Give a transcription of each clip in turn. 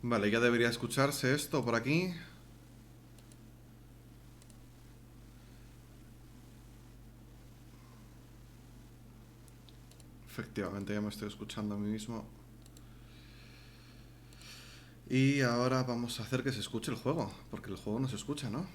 Vale, ya debería escucharse esto por aquí. Efectivamente, ya me estoy escuchando a mí mismo. Y ahora vamos a hacer que se escuche el juego, porque el juego no se escucha, ¿no?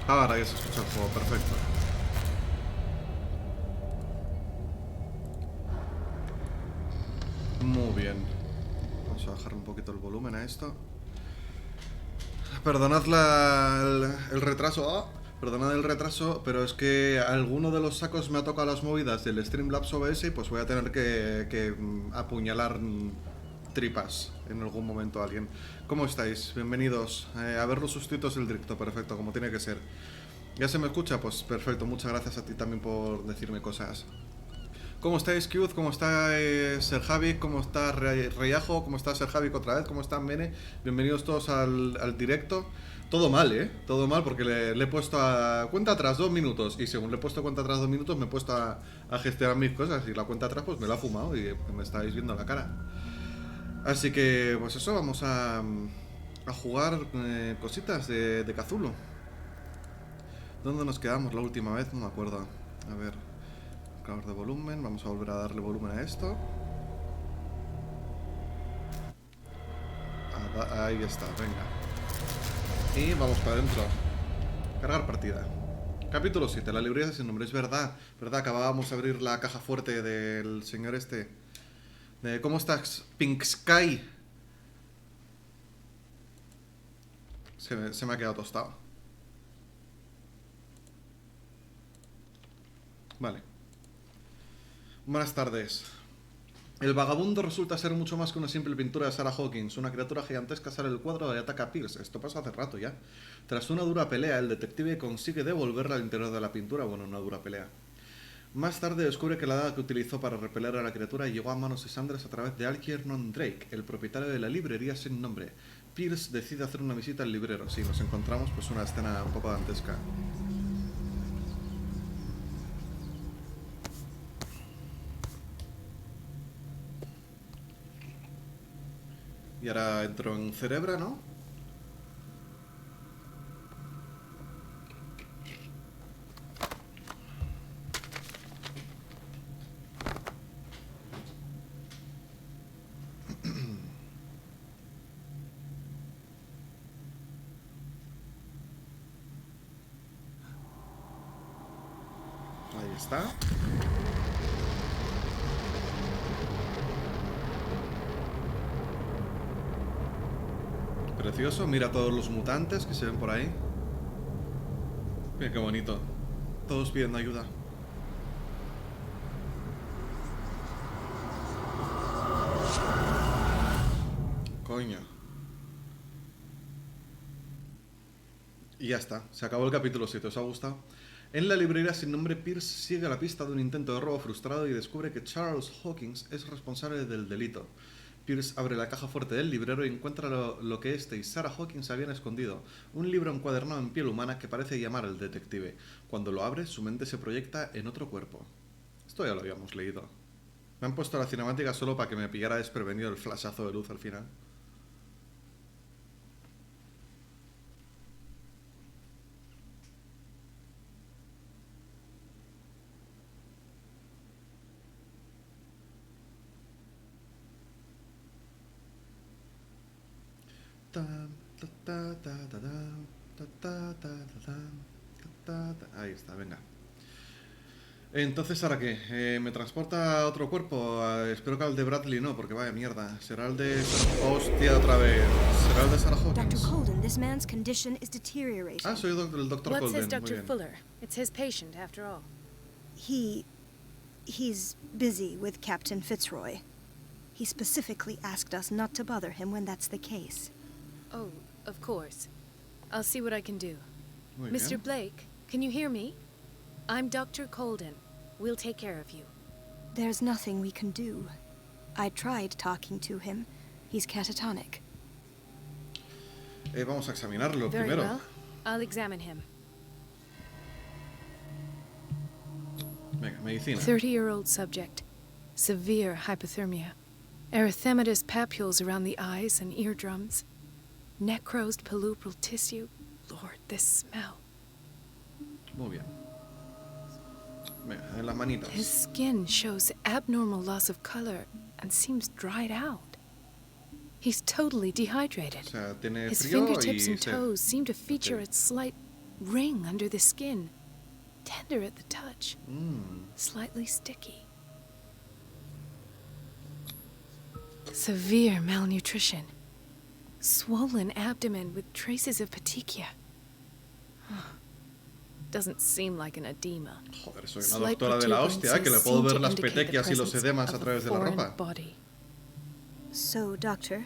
Ahora ya se escucha el juego, perfecto. Muy bien. Vamos a bajar un poquito el volumen a esto. Perdonad el retraso. Perdonad el retraso, pero es que alguno de los sacos me ha tocado las movidas del Streamlabs OBS y pues voy a tener que apuñalar tripas en algún momento a alguien. ¿Cómo estáis? Bienvenidos a ver los sustitutos del directo, perfecto, como tiene que ser. ¿Ya se me escucha? Pues perfecto, muchas gracias a ti también por decirme cosas. ¿Cómo estáis, Qt? ¿Cómo está Ser Javi? ¿Cómo está Reyajo? ¿Cómo está Ser Javi otra vez? ¿Cómo están, Mene? Bienvenidos todos al directo. Todo mal, ¿eh? Todo mal porque le he puesto a cuenta atrás 2 minutos. Y según le he puesto cuenta atrás 2 minutos, me he puesto a gestionar mis cosas. Y la cuenta atrás, pues me la ha fumado y me estáis viendo la cara. Así que, pues eso, vamos a jugar cositas de Cthulhu. ¿Dónde nos quedamos la última vez? No me acuerdo. A ver. Marcador de volumen. Vamos a volver a darle volumen a esto. Ahí está, venga. Y vamos para adentro. Cargar partida. Capítulo 7, la librería sin nombre. Es verdad, verdad, acabábamos de abrir la caja fuerte del señor este. ¿Cómo estás, Pink Sky? Se me ha quedado tostado. Vale. Buenas tardes. El vagabundo resulta ser mucho más que una simple pintura de Sarah Hawkins. Una criatura gigantesca sale del cuadro y ataca a Pierce. Esto pasó hace rato ya. Tras una dura pelea, el detective consigue devolverla al interior de la pintura. Bueno, una dura pelea. Más tarde descubre que la daga que utilizó para repeler a la criatura llegó a manos de Sanders a través de Algernon Drake, el propietario de la librería sin nombre. Pierce decide hacer una visita al librero. Sí, nos encontramos pues una escena un poco dantesca. Y ahora entro en Cerebra, ¿no? Ahí está. Precioso, mira todos los mutantes que se ven por ahí. Mira qué bonito. Todos pidiendo ayuda. Coño. Y ya está, se acabó el capítulo 7, ¿os ha gustado? En la librería sin nombre, Pierce sigue la pista de un intento de robo frustrado y descubre que Charles Hawkins es responsable del delito. Pierce abre la caja fuerte del librero y encuentra lo que este y Sarah Hawkins habían escondido, un libro encuadernado en piel humana que parece llamar al detective. Cuando lo abre, su mente se proyecta en otro cuerpo. Esto ya lo habíamos leído. Me han puesto la cinemática solo para que me pillara desprevenido el flashazo de luz al final. Ahí está, venga. Entonces, ¿ahora qué? ¿Me transporta a otro cuerpo? Espero que al de Bradley no, porque vaya mierda. Será el de... Hostia, otra vez. ¿Será el de Sarah Hawkins? Dr. Colden, this man's condition is deteriorating. Ah, soy el Dr. What Colden. says Dr. Muy bien. Fuller? It's his patient, after all. He's busy with Captain Fitzroy. He specifically asked us not to bother him when that's the case. Oh, of course. I'll see what I can do. Muy Mr. bien. Blake, can you hear me? I'm Dr. Colden. We'll take care of you. There's nothing we can do. I tried talking to him. He's catatonic. Vamos a examinarlo Very primero. well. I'll examine him. Venga, medicina. 30-year-old subject. Severe hypothermia. Erythematous papules around the eyes and eardrums. Necrosed palpebral tissue. Lord, this smell. Muy bien. Venga, en las manitas. His skin shows abnormal loss of color and seems dried out. He's totally dehydrated. O sea, tiene His frío fingertips y and toes seem to feature Okay. a slight ring under the skin. Tender at the touch. Slightly sticky. Severe malnutrition. Swollen abdomen with traces of petechia. Doesn't seem like an edema. Joder, soy una Slight doctora de la hostia, que le protuberances puedo seem ver to las indicate the petequias y los presence edemas a of través de la foreign ropa. body. So, Doctor,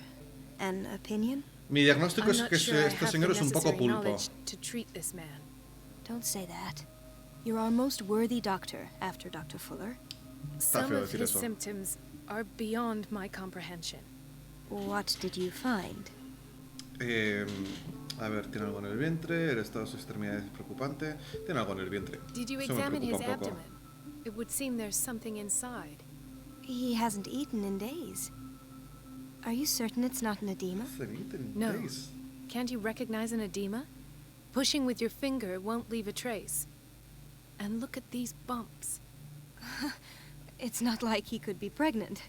an opinion? Mi diagnóstico I'm es not que sure I este have señor the es un poco necessary pulpo. knowledge to treat this man. Don't say that. You're our most worthy doctor after Dr. Fuller. Some feo of decir his eso. symptoms are beyond my comprehension. What did you find? A ver, tiene algo en el vientre, el estado de sus extremidades es preocupante. Tiene algo en el vientre. Did you Eso me examine his preocupa un poco. abdomen? It would seem there's something inside. He hasn't eaten in days. Are you certain it's not an edema? No. Can't you recognize an edema? Pushing with your finger won't leave a trace. And look at these bumps. It's not like he could be pregnant.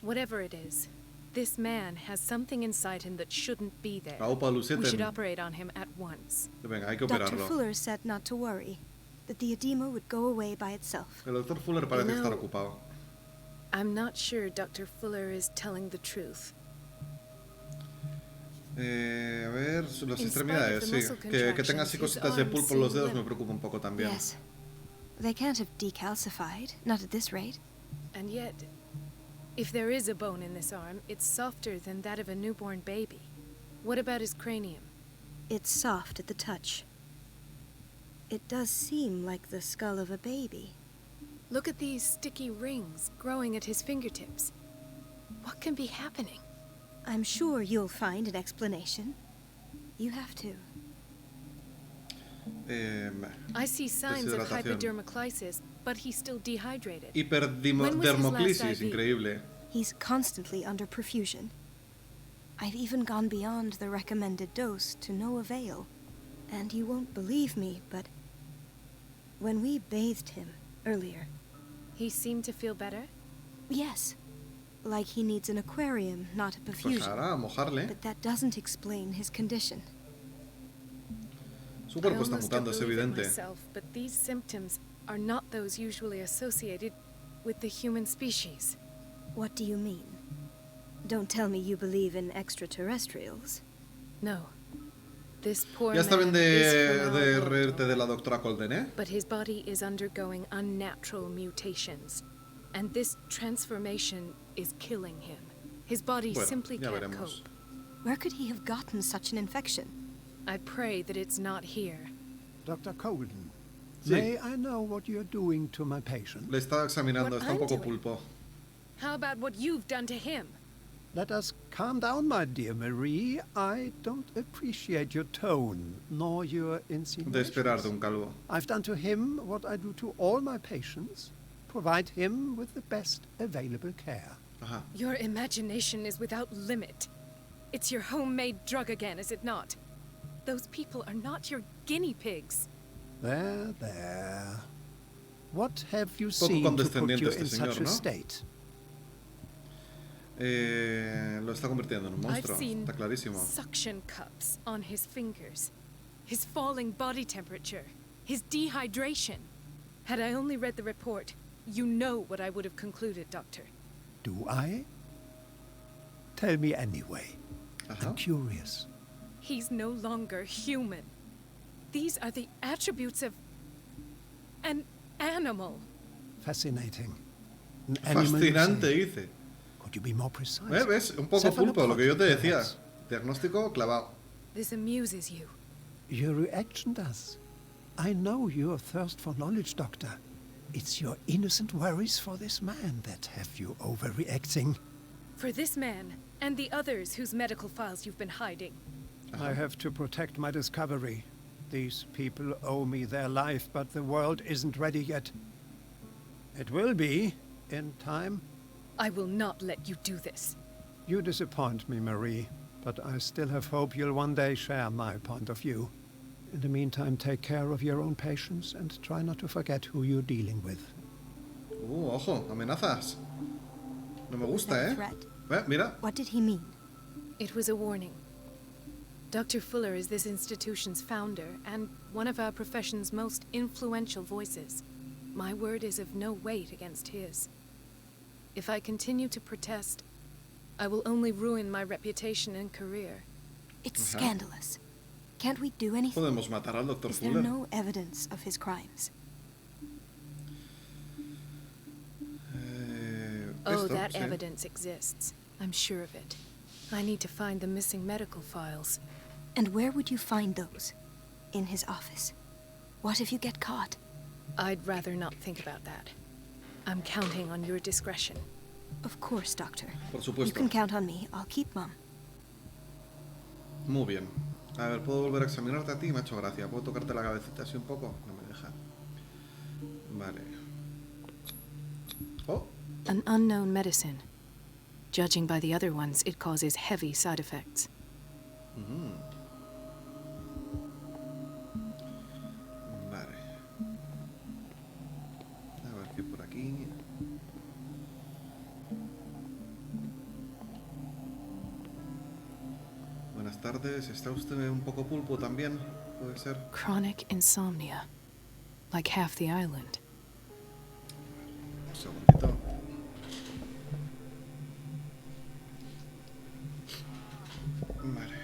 Whatever it is, this man has something inside him that shouldn't be there. Aupa We should Luceten. operate on him at once. Venga, hay que Dr. operarlo. Fuller said not to worry, that the edema would go away by itself. El doctor Fuller parece No. estar ocupado. I'm not sure Dr. Fuller is telling the truth. A ver, las In spite extremidades, of the sí. muscle Que tenga así contractions, cositas de his pulpo en los arms dedos seem me preocupa un poco también. Yes. They can't have decalcified, not at this rate. And yet, if there is a bone in this arm, it's softer than that of a newborn baby. What about his cranium? It's soft at the touch. It does seem like the skull of a baby. Look at these sticky rings growing at his fingertips. What can be happening? I'm sure you'll find an explanation. You have to. I see signs of Deshidratación. hypodermoclysis, but he's still dehydrated. When was his last Hiperdermoclisis, IV? increíble. He's constantly under perfusion. I've even gone beyond the recommended dose to no avail. And you won't believe me, but when we bathed him earlier, He seemed to feel better? yes, like he needs an aquarium, not a Pues perfusion. ahora a mojarle. But that doesn't explain his condition. Su I cuerpo está almost don't mutando, es believe it evidente. myself, but these symptoms are not those usually associated with the human species. What do you mean? Don't tell me you believe in extraterrestrials. No. This poor Ya está bien man is from de our world, reírte de la doctora Colden, ¿eh? but his body is undergoing unnatural mutations, and this transformation is killing him. His body Bueno, simply ya can't veremos. cope. Where could he have gotten such an infection? I pray that it's not here. Dr. Colden, Sí. may I know what you're doing to my patient? Le está examinando, What está un I'm poco doing. pulpo. How about what you've done to him? Let us calm down, my dear Marie. I don't appreciate your tone, nor your De insinuations. esperar de un calvo. I've done to him what I do to all my patients. Provide him with the best available care. Ajá. Your imagination is without limit. It's your homemade drug again, is it not? Those people are not your guinea pigs. There, there. What have you Poco seen to put condescendiente you este in señor, such a ¿no? state? Lo está convirtiendo en un I've monstruo. seen Está clarísimo. suction cups on his fingers, his falling body temperature, his dehydration. Had I only read the report, you know what I would have concluded, Doctor. Do I? Tell me anyway. Ajá. I'm curious. He's no longer human. These are the attributes of an animal. Fascinating. An animal, you Fascinante, say? dice. Could you be more precise? ¿Ves? Un poco pulpo, lo que yo te Cephalopod, decía. perhaps. Diagnóstico clavado. This amuses you. Your reaction does. I know your thirst for knowledge, Doctor. It's your innocent worries for this man that have you overreacting. For this man, and the others whose medical files you've been hiding, I have to protect my discovery. These people owe me their life, but the world isn't ready yet. It will be, in time. I will not let you do this. You disappoint me, Marie, but I still have hope you'll one day share my point of view. In the meantime, take care of your own patients and try not to forget who you're dealing with. Ojo, amenazas. No me gusta, That ¿eh? threat. Mira. What did he mean? It was a warning. Dr. Fuller is this institution's founder and one of our profession's most influential voices. My word is of no weight against his. If I continue to protest, I will only ruin my reputation and career. It's scandalous. Can't we do anything? Podemos matar al Dr. Is there Fuller. no evidence of his crimes? Oh, Esto, that sí. evidence exists. I'm sure of it. I need to find the missing medical files. And where would you find those? In his office. What if you get caught? I'd rather not think about that. I'm counting on your discretion. Of course, Doctor. Por You supuesto. can count on me. I'll keep Mum. Muy bien. A ver, ¿puedo volver a examinarte a ti? Me ha hecho gracia. ¿Puedo tocarte la cabecita así un poco? No me deja. Vale. Oh, An unknown medicine. Judging by the other ones, it causes heavy side effects. vale. A ver qué por aquí. Buenas tardes. ¿Está usted un poco pulpo también? ¿Puede ser? Chronic insomnia. Like half the island. Un segundito. Vale.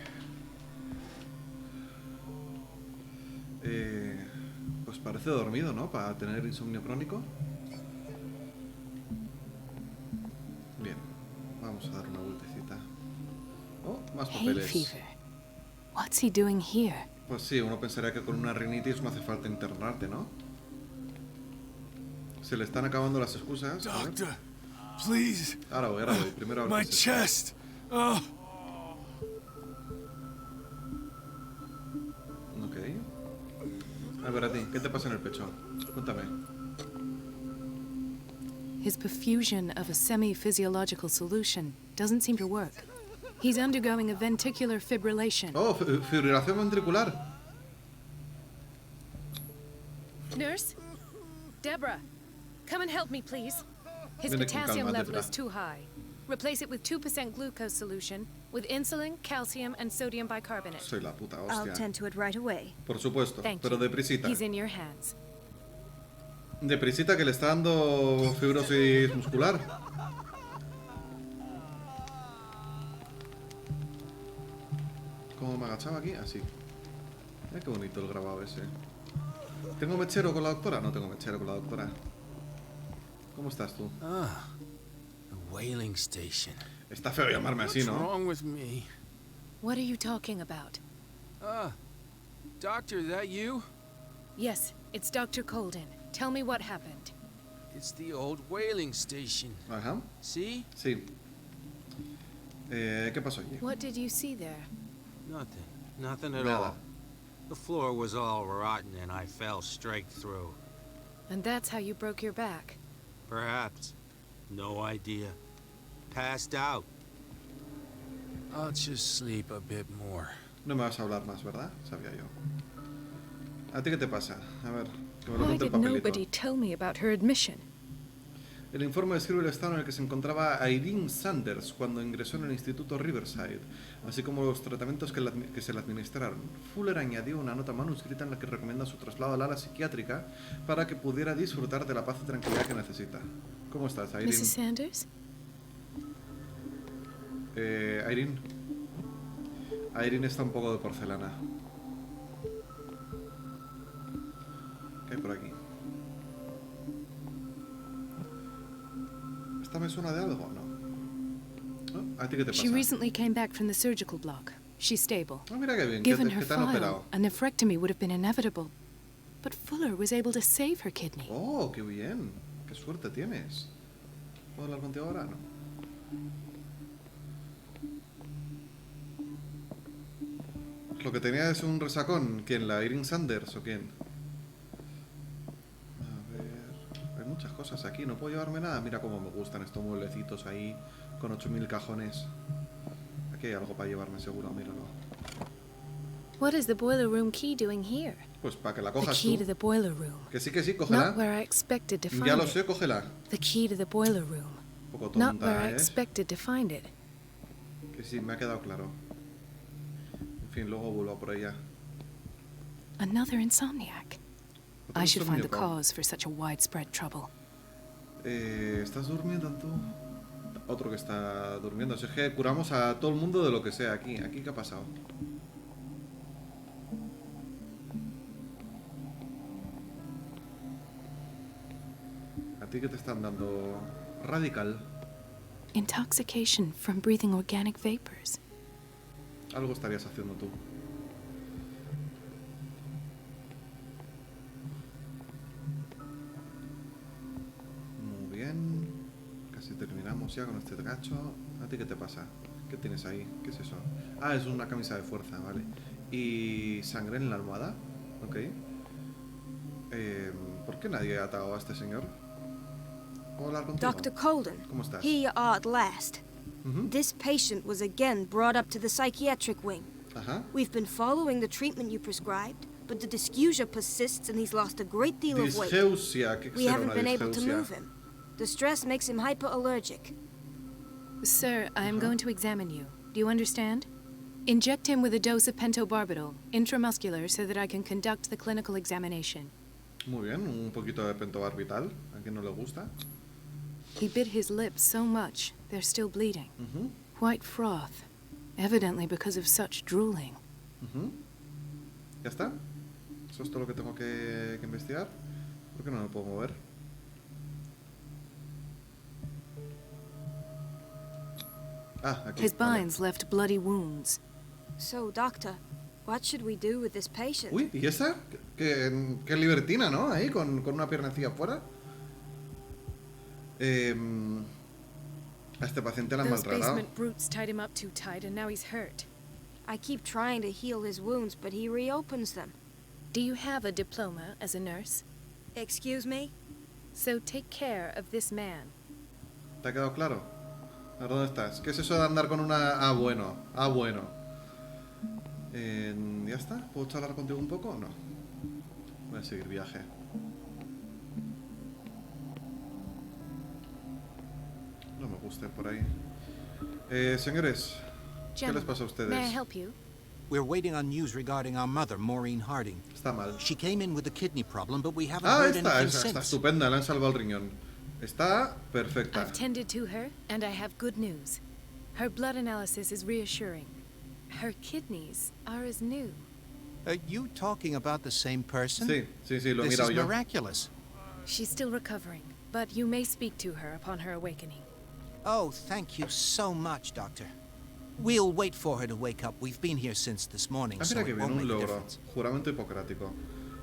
Pues parece dormido, ¿no? Para tener insomnio crónico. Bien. Vamos a dar una vueltecita. Oh, más Hay papeles. fever. What's he doing here? Pues sí, uno pensaría que con una rinitis no hace falta internarte, ¿no? Se le están acabando las excusas. A ver. Doctor, please. Ahora voy. Primero a ver My qué es esto. chest. Oh, Ok. A ver, a ti, ¿qué te pasa en el pecho? Cuéntame. His perfusion of a semi-physiological solution doesn't seem to work. He's undergoing a ventricular fibrillation. Oh, fibrilación ventricular. Nurse? Deborah, come and help me, please. His Viene con potassium calma, level Deborah. is too high. Replace it with 2% glucose solution with insulin, calcium, and sodium bicarbonate. Soy la puta I'll hostia. tend to it right away. Por supuesto, Thank pero you. deprisita. He's in your hands. Deprisita que le está dando fibrosis muscular. ¿Cómo me agachaba aquí? Así. Mira qué bonito el grabado ese. ¿Tengo mechero con la doctora? No tengo mechero con la doctora. ¿Cómo estás tú? ah, the whaling station. Está feo llamarme así, What's ¿no? wrong with me? What are you talking about? Doctor, that you? Yes, it's Dr. Colden. Tell me what happened. It's the old whaling station. Ajá. See? Sí. ¿Qué pasó allí? What did you see there? Nothing. Nothing at Nada. all. The floor was all rotten and I fell straight through. And that's how you broke your back. Perhaps. No idea. Passed out. I'll just sleep a bit more. No me vas a hablar más, ¿verdad? Sabía yo. ¿A ti qué te pasa? A ver, que me lo Why cuente el did papelito. nobody tell me about her admission? El informe describe el estado en el que se encontraba Irene Sanders cuando ingresó en el Instituto Riverside, así como los tratamientos que se le administraron. Fuller añadió una nota manuscrita en la que recomienda su traslado al ala psiquiátrica para que pudiera disfrutar de la paz y tranquilidad que necesita. ¿Cómo estás, Irene? Mrs. Sanders? Irene. Irene está un poco de porcelana. ¿Qué hay por aquí? ¿Esta me suena de algo? No. ¿No? ¿A ti qué te pasa? She recently came back from the surgical block. She's stable. Ah, mira qué bien, Given que her te han operado. file, a nephrectomy would have been inevitable. But Fuller was able to save her kidney. Oh, qué bien. Qué suerte tienes. ¿Puedo hablar contigo ahora? No. Lo que tenía es un resacón. ¿Quién? ¿La Erin Sanders o quién? A ver... Hay muchas cosas aquí. No puedo llevarme nada. Mira cómo me gustan estos mueblecitos ahí con 8000 cajones. Aquí hay algo para llevarme seguro. Míralo. What is the boiler room key doing here? Pues para que la The cojas key tú. to the boiler room. Que sí, cógela. Not where I expected to find Ya lo it. sé, cógela. The key to the boiler room. Un poco Not where tonta, I ¿eh? expected to find it. Que sí, me ha quedado claro. En fin, luego vuelvo a por ella. Another insomniac. Otro I should find the insomníaco. cause for such a widespread trouble. ¿Estás durmiendo tú? Otro que está durmiendo. Si es que curamos a todo el mundo de lo que sea aquí. ¿Aquí qué ha pasado? ¿A ti qué te están dando? Radical. Intoxication from breathing organic vapors. Algo estarías haciendo tú. Muy bien. Casi terminamos ya con este gacho. ¿A ti qué te pasa? ¿Qué tienes ahí? ¿Qué es eso? Ah, es una camisa de fuerza, vale. ¿Y sangre en la almohada? Ok. ¿Por qué nadie ha atado a este señor? ¿Puedo hablar contigo? Dr. Colden, ¿Cómo estás? here you are at last. Ujú. This patient was again brought up to the psychiatric wing. Ajá. We've been following the treatment you prescribed, but the dysgeusia persists and he's lost a great deal of weight. Disgeusia. ¿Qué We será haven't una been able to disgeusia? move him. The stress makes him hyperallergic. Sir, I am going to examine you. Do you understand? Inject him with a dose of pentobarbital, intramuscular, so that I can conduct the clinical examination. Muy bien, un poquito de pentobarbital. ¿A quién no le gusta? He bit his lips so much, they're still bleeding. Ujú, White froth, evidently because of such drooling. ujú. ¿Ya está? ¿Eso es todo lo que tengo que investigar? ¿Por qué no me puedo mover? Ah, aquí. His vale. binds left bloody wounds. So, doctor, what should we do with this patient? Uy, ¿y esa? Qué libertina, ¿no? Ahí, con una piernecilla afuera. A este paciente le han Those maltratado. basement brutes tied him up too tight, and now he's hurt. I keep trying to heal his wounds, but he reopens them. Do you have a diploma as a nurse? Excuse me? So take care of this man. ¿Te ha quedado claro? A ver, ¿dónde estás? ¿Qué es eso de andar con una... Ah, bueno. Ah, bueno. ¿Ya está? ¿Puedo charlar contigo un poco o no? Voy a seguir viaje. No me gusta ir por ahí. Señores, ¿qué les pasa a ustedes? May I help you? We're waiting on news regarding our mother, Maureen Harding. Está mal. She came in with a kidney problem, but we haven't Ah, heard está anything estupenda, since. le han salvado el riñón. Está perfecta. I've tended to her, and I have good news. Her blood analysis is reassuring. Her kidneys are as new. Are you talking about the same person? Sí, lo he This mirado is yo. miraculous. She's still recovering, but you may speak to her upon her awakening. Oh, thank you so much, Doctor. We'll wait for her to wake up. We've been here since this morning, Ah, so mira que it bien, won't un make a logro. difference. Juramento hipocrático.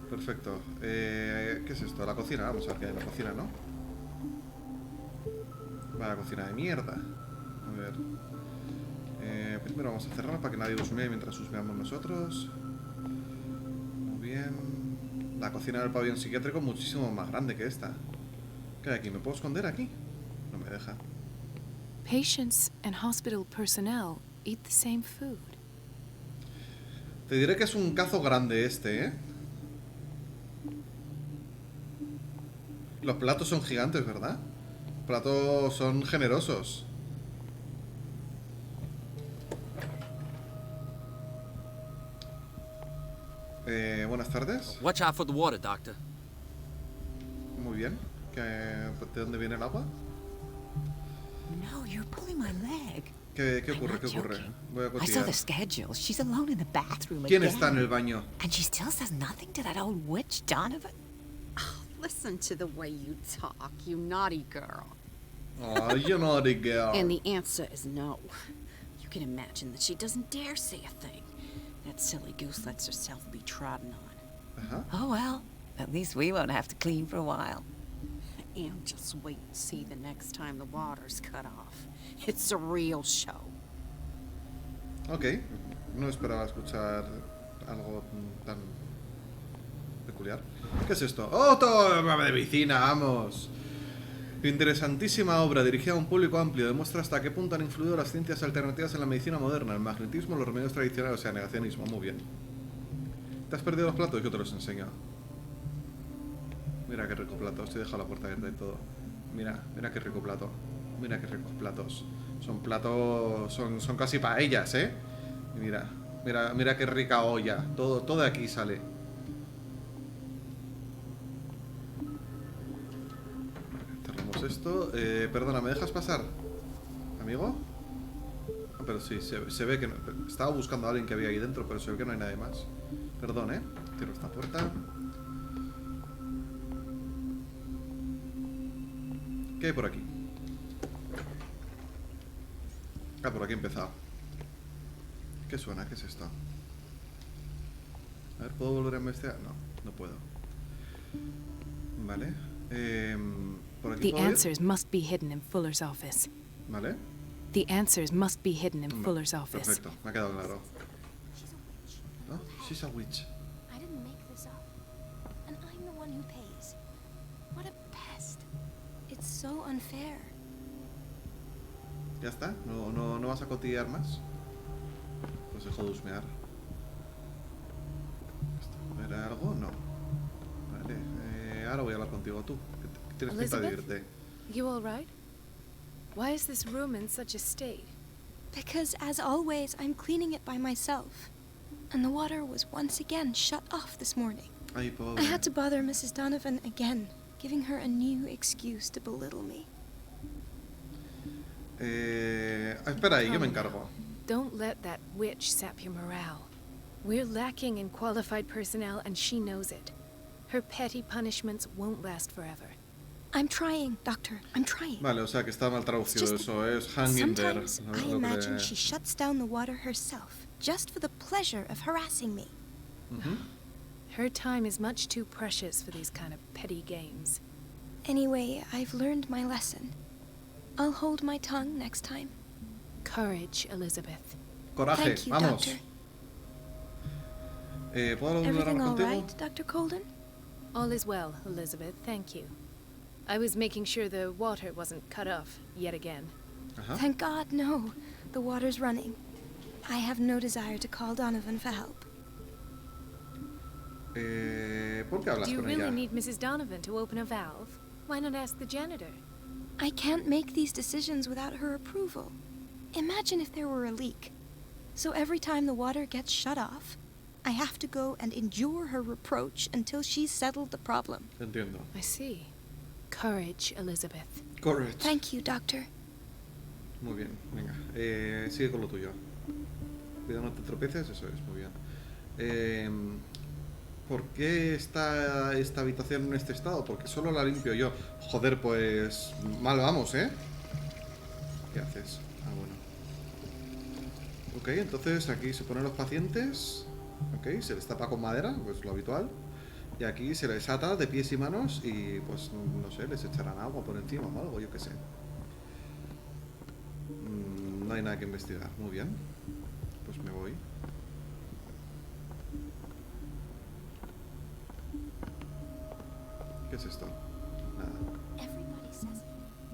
Perfecto. ¿Qué es esto? La cocina. Vamos a ver qué hay en la cocina, ¿no? Vaya cocina de mierda. A ver. Primero vamos a cerrar para que nadie husmee mientras husmeamos nosotros. Muy bien. La cocina del pabellón psiquiátrico es muchísimo más grande que esta. ¿Qué hay aquí? ¿Me puedo esconder aquí? No me deja. Patients and hospital personnel eat the same food. Te diré que es un cazo grande este, ¿eh? Los platos son gigantes, ¿verdad? Los platos son generosos. Buenas tardes. Watch out for the water, Doctor. Muy bien. ¿De dónde viene el agua? No, you're pulling my leg. ¿Qué I'm ocurre? not ¿Qué ocurre? joking. Voy a I saw cotillar. the schedule. She's alone in the bathroom ¿Quién again. está en el baño? And she still says nothing to that old witch, Donovan. Listen to the way you talk, you naughty girl. Oh, you naughty girl. And the answer is no. You can imagine that she doesn't dare say a thing. That silly goose lets herself be trodden on. Ajá. Oh, well, at least we won't have to clean for a while. And just wait and see the next time the water's cut off. It's a real show. Ok, no esperaba escuchar algo tan peculiar. ¿Qué es esto? ¡Oh, todo de medicina, vamos! Interesantísima obra, dirigida a un público amplio, demuestra hasta qué punto han influido las ciencias alternativas en la medicina moderna, el magnetismo, los remedios tradicionales, o sea, negacionismo. Muy bien. ¿Te has perdido los platos? Yo te los enseño. Mira qué rico plato, estoy dejando la puerta abierta y todo. Mira, mira qué rico plato. Mira qué ricos platos. Son platos, son casi paellas, ¿eh? Y mira, mira qué rica olla. Todo de aquí sale. Cerramos esto. Perdona, ¿me dejas pasar? ¿Amigo? Ah, pero sí, se ve que no. Estaba buscando a alguien que había ahí dentro, pero se ve que no hay nadie más. Perdón, ¿eh? Cierro esta puerta. ¿Qué hay por aquí? Ah, por aquí he empezado. ¿Qué suena? ¿Qué es esto? A ver, ¿puedo volver a investigar? No, no puedo. Vale. ¿Por aquí The puedo ir? answers must be hidden in Fuller's office. Vale. The answers must be hidden in Fuller's office. Perfecto, me ha quedado claro. ¿No? She's a witch. I didn't make this up. And I'm the one who pays. What a pest. It's so unfair. ¿Ya está? ¿No vas a cotillear más? Pues dejo de husmear. ¿Era algo? No. Vale. Ahora voy a hablar contigo tú. ¿Qué tienes pinta de Elizabeth? irte? You all right? Why is this room in such a state? Because, as always, I'm cleaning it by myself. And the water was once again shut off this morning. Ay, pobre. I had to bother Mrs. Donovan again, giving her a new excuse to belittle me. Espera ahí, yo me encargo. Don't let that witch sap your morale. We're lacking in qualified personnel, and she knows it. Her petty punishments won't last forever. I'm trying, Doctor. I'm trying. Vale, o sea que está mal traducido eso, es hanging there. Sometimes I imagine she shuts down the water herself, just for the pleasure of harassing me. Her time is much too precious for these kind of petty games. Anyway, I've learned my lesson. I'll hold my tongue next time. Courage, Elizabeth. Coraje, Thank you, vamos. Doctor. ¿Puedo hablar Everything all contigo? right, Dr. Colden? All is well, Elizabeth, thank you. I was making sure the water wasn't cut off yet again. Ajá. Thank God, no. The water's running. I have no desire to call Donovan for help. ¿Por qué hablas Do you con really ella? need Mrs. Donovan to open a valve? Why not ask the janitor? I can't make these decisions without her approval. Imagine if there were a leak. So every time the water gets shut off, I have to go and endure her reproach until she's settled the problem. Entiendo. I see. Courage, Elizabeth. Correct. Thank you, Doctor. Muy bien, venga. Sigue con lo tuyo. Cuidado, no te tropeces, eso es, muy bien. ¿Por qué está esta habitación en este estado? Porque solo la limpio yo. Joder, pues mal vamos, ¿eh? ¿Qué haces? Ah, bueno. Ok, entonces aquí se ponen los pacientes. Ok, se les tapa con madera, pues lo habitual. Y aquí se les ata de pies y manos y pues no sé, les echarán agua por encima o algo, yo qué sé. No hay nada que investigar, muy bien. Pues me voy. ¿Qué es esto? Nada. Everybody says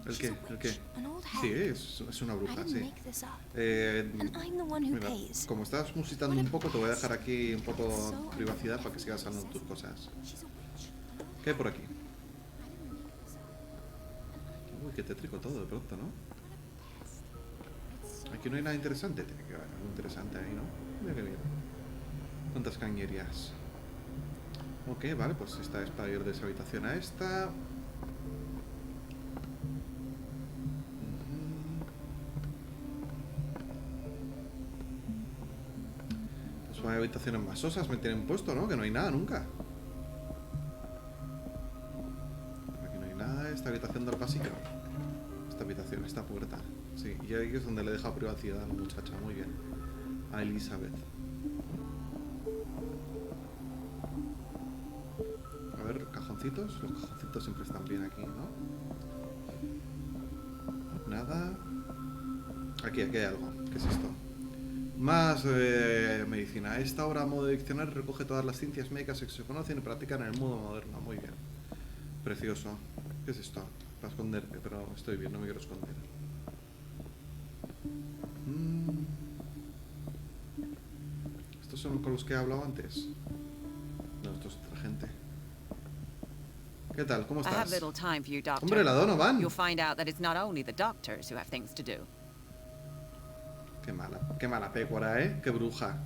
¿El she's qué? a ¿El qué? witch, an old hag. Sí, es una I bruja, didn't sí. make this up. And I'm the one who Mira, pays. como estás musitando un poco, te voy a dejar aquí un poco de privacidad para que sigas hablando tus cosas. She's a witch. an old ¿Qué hay por aquí? I didn't make this up. Uy, qué tétrico todo de pronto, ¿no? It's so Aquí no hay nada interesante. Tiene que haber algo interesante ahí, ¿no? Mira qué bien. ¿Cuántas cañerías? Ok, vale, pues esta es para ir de esa habitación a esta. Pues hay habitaciones más sosas, me tienen puesto, ¿no? Que no hay nada nunca. Aquí no hay nada. Esta habitación del pasillo. Esta habitación, esta puerta. Sí, y ahí es donde le he dejado privacidad a la muchacha. Muy bien. A Elizabeth. A ver, cajoncitos. Los cajoncitos siempre están bien aquí, ¿no? Nada. Aquí hay algo. ¿Qué es esto? Más medicina. Esta obra a modo de diccionario recoge todas las ciencias médicas que se conocen y practican en el mundo moderno. Muy bien. Precioso. ¿Qué es esto? Para esconderme, pero estoy bien, no me quiero esconder. ¿Estos son con los que he hablado antes? No, esto es otra gente. ¿Qué tal? ¿Cómo I have estás? little time for you, Doctor. Hombre, la Donovan. You'll find out that it's not only the doctors who have things to do. Qué mala pécora, ¿eh? Qué bruja.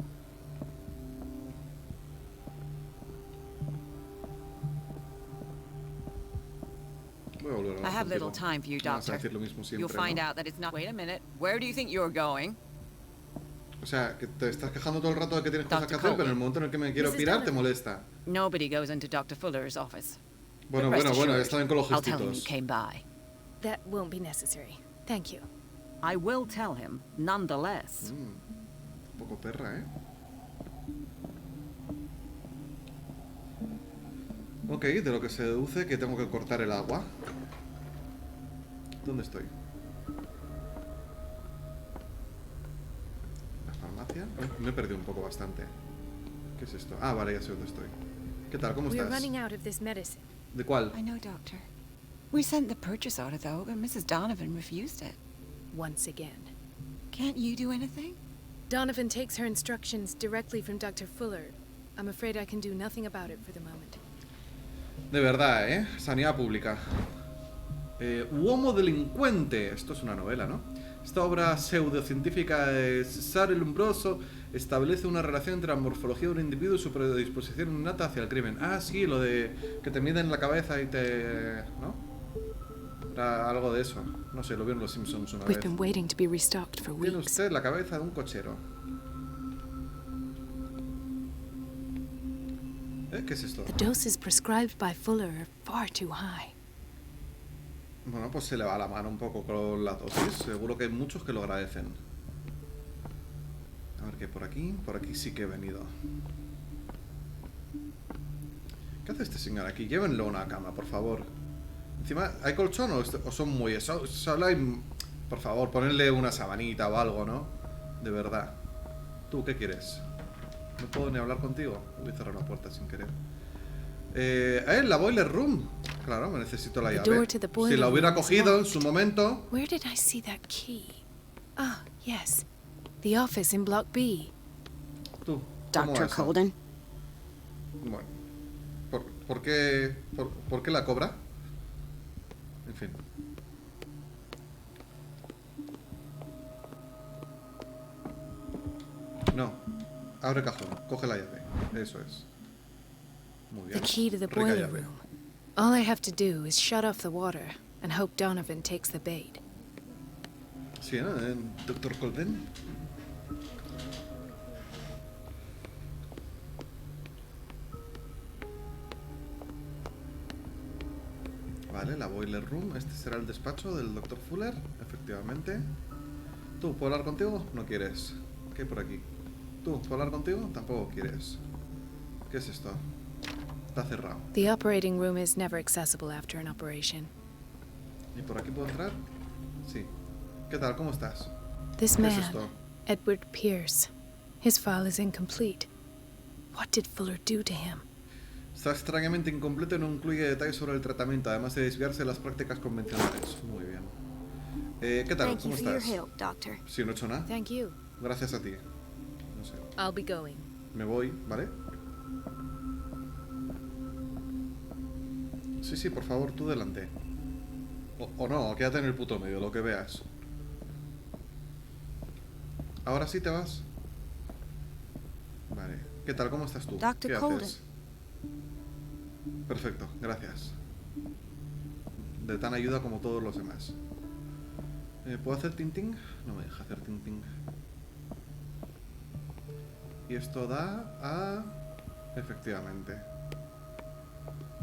Voy a volver a I hablar have little contigo. time for you, Me vas a Doctor. decir lo mismo You'll siempre, find ¿no? out that it's not. Wait a minute. Where do you think you're going? O sea, que te estás quejando todo el rato de que tienes cosas que hacer, pero en el momento en el que me quiero Mrs. pirar te Donovan. molesta. Nobody goes into Dr. Fuller's office. Bueno, But rest bueno, assured, está bien con los I'll tell him you gestitos. came by. That won't be necessary. Thank you. I will tell him, nonetheless. Un poco perra, ¿eh? Ok, de lo que se deduce que tengo que cortar el agua. ¿Dónde estoy? ¿La farmacia? Me he perdido un poco bastante. ¿Qué es esto? Ah, vale, ya sé dónde estoy. ¿Qué tal? ¿Cómo We're estás? running out of this medicine. ¿De cuál? I know, Doctor. We sent the purchase order, though, but Mrs. Donovan refused it. Once again. Can't you do anything? Donovan takes her instructions directly from Dr. Fuller. I'm afraid I can do nothing about it for the moment. De verdad, ¿eh? Sanidad pública. Uomo delincuente. Esto es una novela, ¿no? Esta obra pseudocientífica de Cesare el Umbroso establece una relación entre la morfología de un individuo y su predisposición innata hacia el crimen. Ah, sí, lo de que te miden la cabeza y te... ¿no? Era algo de eso. No sé, lo vieron los Simpsons una We've vez. been waiting to be restocked for Tiene weeks. usted la cabeza de un cochero. ¿Qué es esto? The doses prescribed by Fuller are far too high. Bueno, pues se le va la mano un poco con la dosis. Seguro que hay muchos que lo agradecen. A ver qué hay por aquí. Por aquí sí que he venido. ¿Qué hace este señor aquí? Llévenlo a una cama, por favor. Encima, ¿hay colchón o son muy... Solo hay... Por favor, ponerle una sabanita o algo, ¿no? De verdad. ¿Tú qué quieres? No puedo ni hablar contigo. Voy a cerrar la puerta sin querer. La boiler room. Claro, me necesito la The llave. door to the boiler Si la hubiera room is cogido en locked. su momento. Where did I see that key? Ah, yes. The office in Block B. Tú, ¿cómo Dr. eso? Colden? Bueno. ¿Por qué la cobra? En fin. No. Abre cajón. Coge la llave. Eso es. Muy The bien. key to the Rica boiler llave. room. All I have to do is shut off the water and hope Donovan takes the bait. Sí, ¿no? Doctor Colden. Vale, la boiler room. Este será el despacho del Dr. Fuller, efectivamente. ¿Tú, puedo hablar contigo? No quieres. ¿Qué hay por aquí? ¿Tú, puedo hablar contigo? Tampoco quieres. ¿Qué es esto? Está cerrado. The operating room is never accessible after an operation. ¿Y por aquí puedo entrar? Sí. ¿Qué tal? ¿Cómo estás? This ¿Qué es man, esto? Edward Pierce, his file is incomplete. What did Fuller do to him? Está extrañamente incompleto y no incluye detalles sobre el tratamiento, además de desviarse de las prácticas convencionales. Muy bien. ¿Qué tal? Thank you ¿Cómo for your estás? help, Doctor. Sí, no he hecho nada. Thank you. Gracias a ti. No sé. I'll be going. Me voy, ¿vale? Sí, sí, por favor, tú delante. O no, quédate en el puto medio, lo que veas. ¿Ahora sí te vas? Vale. ¿Qué tal? ¿Cómo estás tú? Dr. ¿Qué Colden. haces? Perfecto, gracias. De tan ayuda como todos los demás. ¿Puedo hacer tinting? No me deja hacer tinting. Y esto da a... Efectivamente.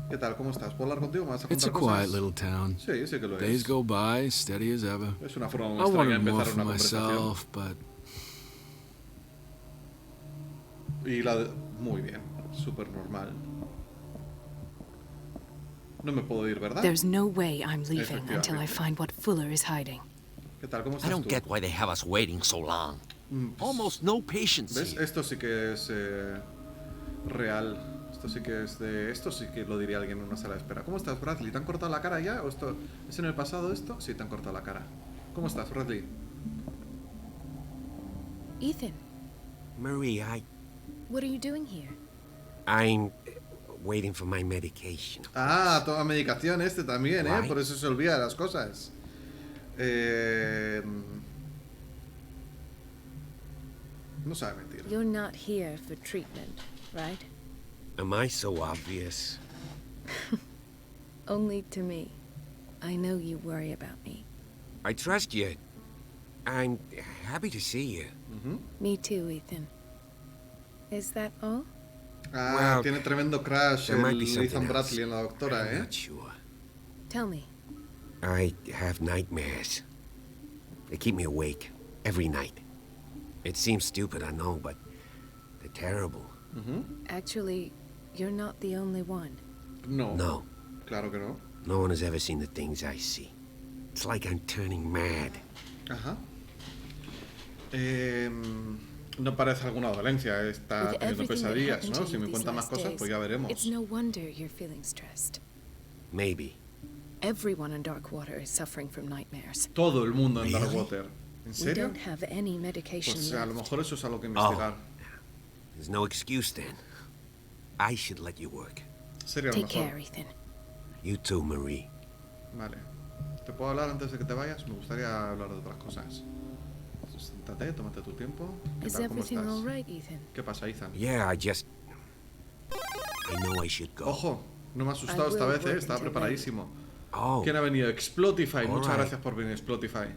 ¿Qué tal? ¿Cómo estás? ¿Puedo hablar contigo? ¿Me vas a It's a contar cosas? quiet little town. Sí, sí que lo Days es. go by, steady as ever. Es una forma muy I extraña de wanted more empezar for una conversación. myself, but Y muy bien. Súper normal. No me puedo ir, ¿verdad? There's no way I'm leaving until I Efectivamente. find what Fuller is hiding. ¿Qué tal? ¿Cómo I estás don't tú? get why they have us waiting so long. Almost no patience ¿Ves? here. Esto sí que es real. Esto sí que es de... Esto sí que lo diría alguien en una sala de espera. ¿Cómo estás, Bradley? ¿Te han cortado la cara ya? ¿O esto es en el pasado esto? Sí, te han cortado la cara. ¿Cómo estás, Bradley? Ethan, Marie, what are you doing here? I'm waiting for my medication. Ah, toma medicación este también, ¿eh? Right. Por eso se olvida de las cosas. No sabe mentir. You're not here for treatment, right? Am I so obvious? Only to me. I know you worry about me. I trust you. I'm happy to see you. Me too, Ethan. Is that all? Ah, Well, tiene tremendo crush there might be el something Ethan else. Bradley en la doctora, I'm ¿eh? not sure. Tell me. I have nightmares. They keep me awake every night. It seems stupid, I know, but they're terrible. Actually, you're not the only one. No. No, Claro que no. no one has ever seen the things I see. It's like I'm turning mad. Ajá. No parece alguna dolencia. Está With teniendo everything that pesadillas, happened ¿no? to Si you me these cuenta más last cosas, days, pues ya veremos. It's no wonder you're feeling stressed. Maybe. Everyone in Darkwater is suffering from nightmares. Todo el mundo en Really? Darkwater. ¿En We serio? don't have any medication Pues a lo left. mejor eso es algo que investigar. There's no excuse then. I should let you work. Sería lo Take mejor. care, Ethan. You too, Marie. Vale. ¿Te puedo hablar antes de que te vayas? Me gustaría hablar de otras cosas. Siéntate, tómate tu tiempo. ¿Qué Is tal? ¿Cómo everything estás? all right, Ethan? ¿Qué pasa, Ethan? Yeah, I know I should go. Ojo, no me ha asustado I esta will vez, work Estaba until preparadísimo. Oh, ¿Quién ha venido? Explotify. Muchas Alright. gracias por venir, Explotify.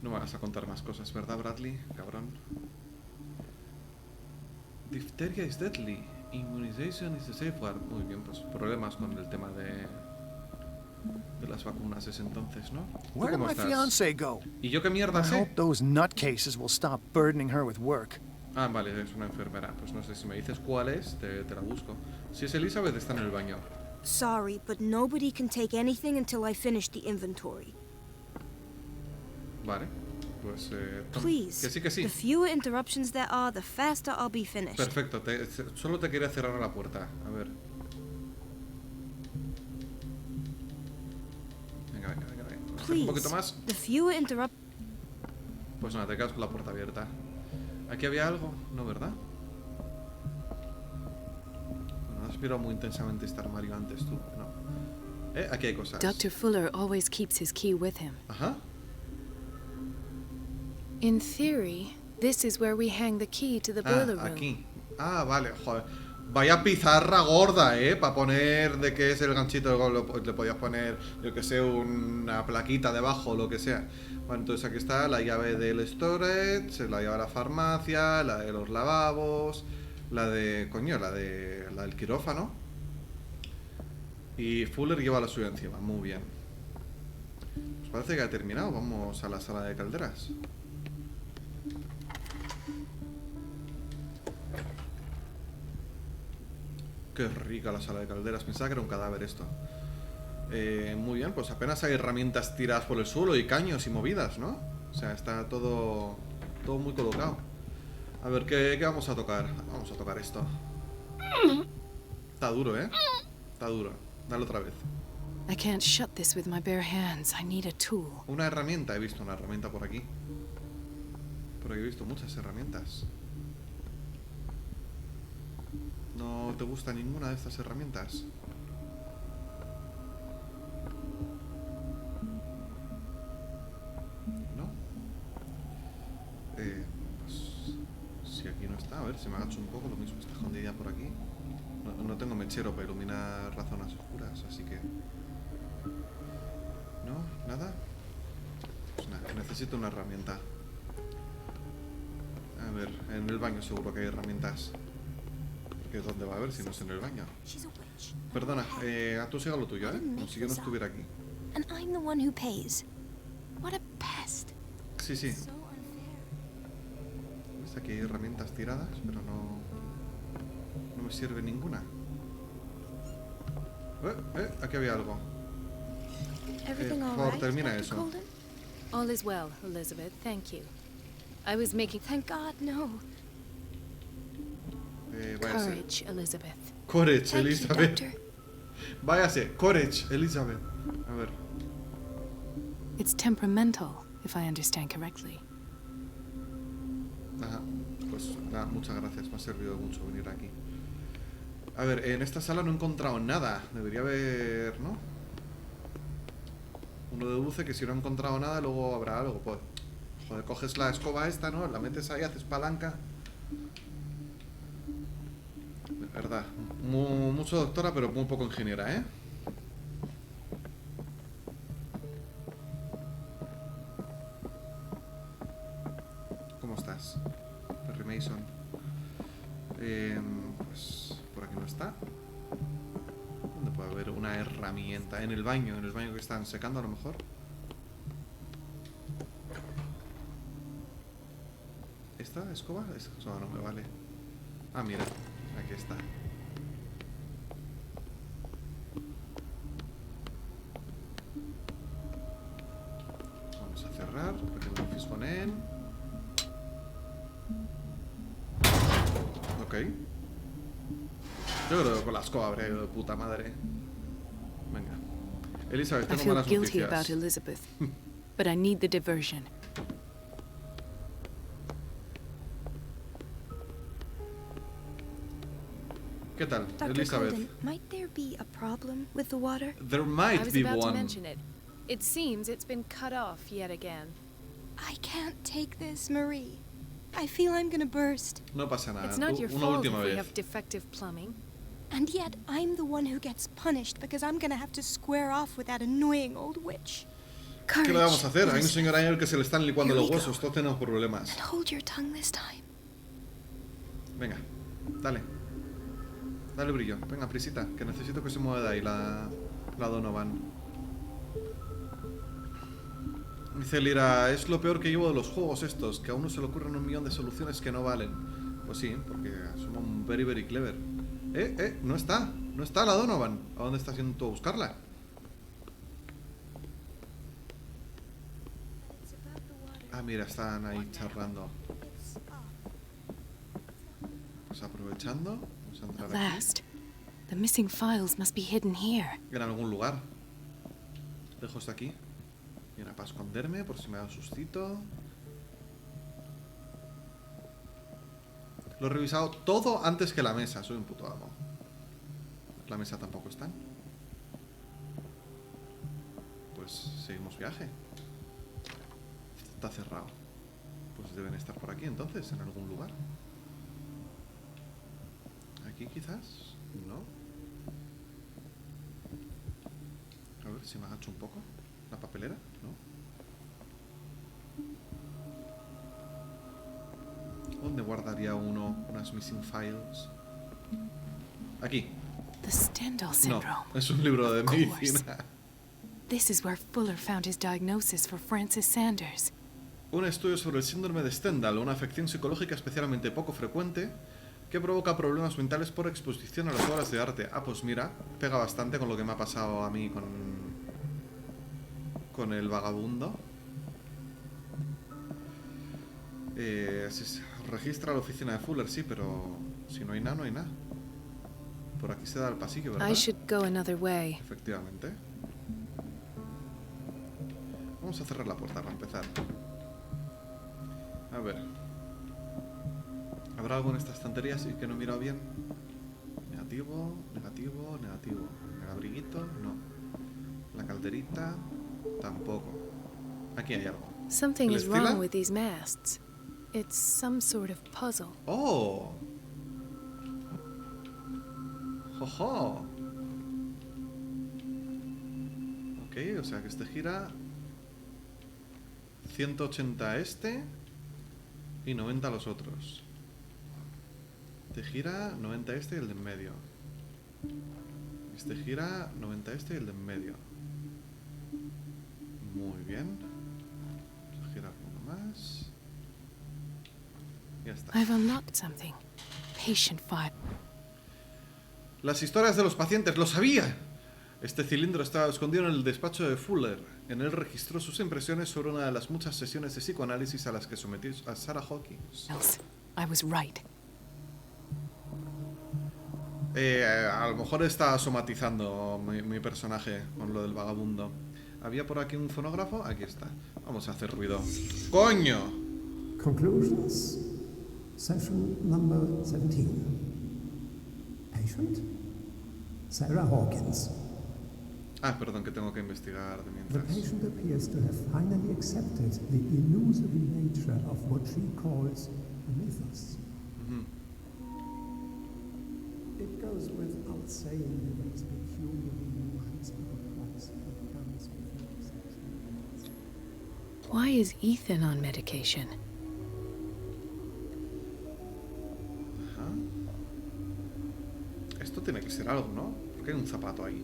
No me vas a contar más cosas, ¿verdad, Bradley? Cabrón. Diphtheria is deadly. Immunization is a safeguard. Muy bien, pues problemas con el tema de las vacunas es entonces, ¿no? ¿Tú Where did cómo my estás? fiancé go? ¿Y yo qué mierda I sé? hope those nutcases will stop burdening her with work. Ah, vale, es una enfermera. Pues no sé, si me dices cuál es, te la busco. Si es Elizabeth, está en el baño. Sorry, but nobody can take anything until I finish the inventory. Vale, pues... Please. Que sí, que sí. The fewer interruptions there are, the faster I'll be finished. Perfecto, solo te quería cerrar la puerta. A ver. Venga. Un poquito Please. más. The fewer interrupt. Pues nada, te quedas con la puerta abierta. ¿Aquí había algo? No, ¿verdad? Bueno, has mirado muy intensamente este armario antes tú. No. Aquí hay cosas. Dr. Fuller always keeps his key with him. Ajá. In theory, this is where we hang the key to the boiler room. Aquí. Ah, vale, joder. Vaya pizarra gorda, para poner de qué es el ganchito. Le podías poner, yo que sé, una plaquita debajo o lo que sea. Bueno, entonces aquí está la llave del storage, la llave de la farmacia, la de los lavabos, la de... coño, la del quirófano. Y Fuller lleva la suya encima, muy bien. Pues parece que ha terminado, vamos a la sala de calderas. Qué rica la sala de calderas, pensaba que era un cadáver esto. Muy bien, pues apenas hay herramientas tiradas por el suelo y caños y movidas, ¿no? O sea, está todo muy colocado. A ver, ¿qué vamos a tocar? Vamos a tocar esto. Está duro, ¿eh? Está duro. Dale otra vez. I can't shut this with my bare hands. I need a tool. Una herramienta, he visto una herramienta por aquí. Por aquí he visto muchas herramientas. ¿No te gusta ninguna de estas herramientas? ¿No? Pues... si aquí no está, a ver, si me agacho un poco, lo mismo está escondida por aquí. No tengo mechero para iluminar las zonas oscuras, así que... ¿No? ¿Nada? Pues nada, necesito una herramienta. A ver, en el baño seguro que hay herramientas. Porque ¿dónde va a haber si no es en el baño? Perdona, tú siga lo tuyo, como si yo no estuviera aquí. And I'm the one who pays. What a pest. Sí. ¿Ves? Aquí hay herramientas tiradas, pero no me sirve ninguna. Aquí había algo. Everything Por all favor, right, termina Dr. eso. Colden? All is well, Elizabeth. Thank you. I was making... Thank God, no. Courage, Elizabeth. Courage, Thank you, Elizabeth. Doctor. Váyase, courage, Elizabeth. A ver. It's temperamental, if I understand correctly. Ajá. Pues nada, muchas gracias. Me ha servido mucho venir aquí. A ver, en esta sala no he encontrado nada. Debería haber, ¿no? Uno deduce que si no he encontrado nada, luego habrá algo. Pues, joder, coges la escoba esta, ¿no? La metes ahí, haces palanca. De verdad. Mucho doctora, pero muy poco ingeniera, ¿eh? ¿Cómo estás? Perry Mason. Pues por aquí no está. ¿Dónde puede haber una herramienta? En el baño que están secando a lo mejor. ¿Esta escoba? Esta escoba no me vale. Ah, mira, aquí está. Vamos a cerrar para que no me fisgonen. Ok. Yo creo que con la escoba habría ido de puta madre. Venga. Elizabeth, I tengo feel malas guilty about noticias. Elizabeth, but I need the diversion. ¿Qué tal, Dr. Elizabeth? Colden, might there be a problem with the water? There I might was be about to one. mention it. It seems it's been cut off yet again. I can't take this, Marie. I feel I'm gonna burst. No pasa nada. It's not your Una fault if última we vez. have defective plumbing. And yet, I'm the one who gets punished because I'm gonna have to square off with that annoying old witch. Courage, ¿Qué le vamos a hacer? Hay un Elizabeth. señor ahí al que se le están licuando Here los we huesos. go. Todos tenemos problemas. And hold your tongue this time. Venga, dale. Dale brillo. Venga, prisita, que necesito que se mueva de ahí la Donovan. Dice Lira, es lo peor que llevo de los juegos estos, que a uno se le ocurren un millón de soluciones que no valen. Pues sí, porque somos very, very clever. No está. No está la Donovan. ¿A dónde estás yendo tú a buscarla? Ah, mira, están ahí charlando. Pues aprovechando, vamos a At entrar aquí. last. The missing files must be hidden here. En algún lugar. Dejo esto aquí. Y ahora para esconderme, por si me da un sustito. Lo he revisado todo antes que la mesa. Soy un puto amo. La mesa tampoco está. Pues seguimos viaje. Está cerrado. Pues deben estar por aquí entonces, en algún lugar. Aquí quizás. No. A ver si me agacho un poco. ¿La papelera? No. ¿Dónde guardaría uno unas missing files? Aquí. The Stendhal No, syndrome. es un libro de Of course. medicina. This is where Fuller found his diagnosis for Francis Sanders. Un estudio sobre el síndrome de Stendhal, una afección psicológica especialmente poco frecuente que provoca problemas mentales por exposición a las obras de arte. Ah, pues mira, pega bastante con lo que me ha pasado a mí con el vagabundo. Se registra la oficina de Fuller, sí, pero si no hay nada, no hay nada. Por aquí se da el pasillo, ¿verdad? I should go another way. Efectivamente. Vamos a cerrar la puerta para empezar. A ver. ¿Habrá algo en estas estanterías que no he mirado bien? Negativo, negativo, negativo. ¿El abriguito? No. La calderita, tampoco. Aquí hay algo. Something ¿El is estila? wrong with these masts. It's some sort of puzzle. ¡Oh! ¡Jojo! Ok, o sea que este gira 180 a este y 90 a los otros. Este gira 90 a este y el de en medio. Este gira 90 a este y el de en medio. Muy bien. Vamos a girar uno más. Ya está. I've unlocked something. Patient file. Las historias de los pacientes, lo sabía. Este cilindro estaba escondido en el despacho de Fuller. En él registró sus impresiones sobre una de las muchas sesiones de psicoanálisis a las que sometió a Sarah Hawkins. I was right. A lo mejor está somatizando mi personaje con lo del vagabundo. ¿Había por aquí un fonógrafo? Aquí está. Vamos a hacer ruido. ¡Coño! Conclusions. Session number 17. Patient? Sarah Hawkins. Ah, perdón, que tengo que investigar de The mientras. patient appears to have finally accepted the illusory nature of what she calls a mythos. It goes without saying that these peculiar illusions are the price that comes with homosexuality. Why is Ethan on medication? Ajá. Esto tiene que ser algo, ¿no? Porque hay un zapato ahí.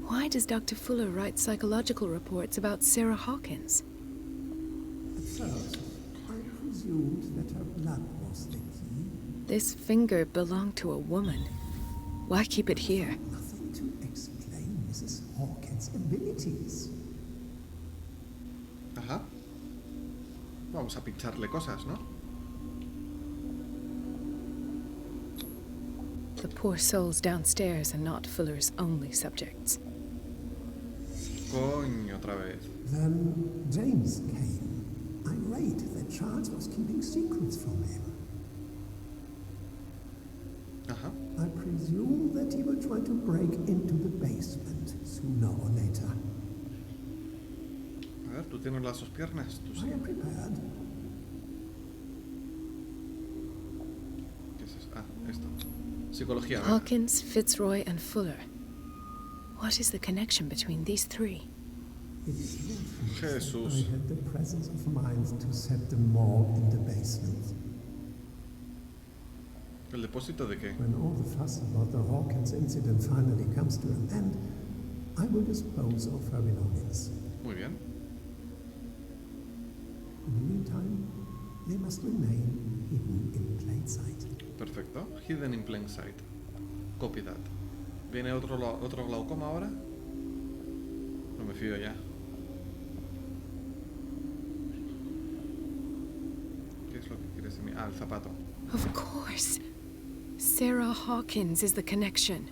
Why does Dr. Fuller write psychological reports about Sarah Hawkins? At first, I presumed that her blood was the key. This finger belonged to a woman. Why keep it here? Nothing to explain Mrs. Hawkins' abilities. Ajá. Vamos a pincharle cosas, ¿no? The poor souls downstairs are not Fuller's only subjects. Coño, otra vez. Then James came, irate that Charles was keeping secrets from him. Ajá. I presume that he will try to break into the basement sooner or later. A ver, ¿tú tienes las dos piernas? Tú sí. I am prepared. ¿Qué es eso? Ah, esto. Psicología. ¿verdad? Hawkins, Fitzroy, and Fuller. What is the connection between these three? It is mentioned that Jesús. I had the presence of mind to set them all in the basement. ¿El depósito de qué? When all the fuss about the Hawkins incident finally comes to an end, I will dispose of her belongings. Muy bien. In the meantime, they must remain hidden in plain sight. Perfecto. Hidden in plain sight. Copy that. ¿Viene otro glaucoma ahora? No me fío ya. ¿Qué es lo que quieres de mí? Ah, el zapato. Of course. Sarah Hawkins is the connection.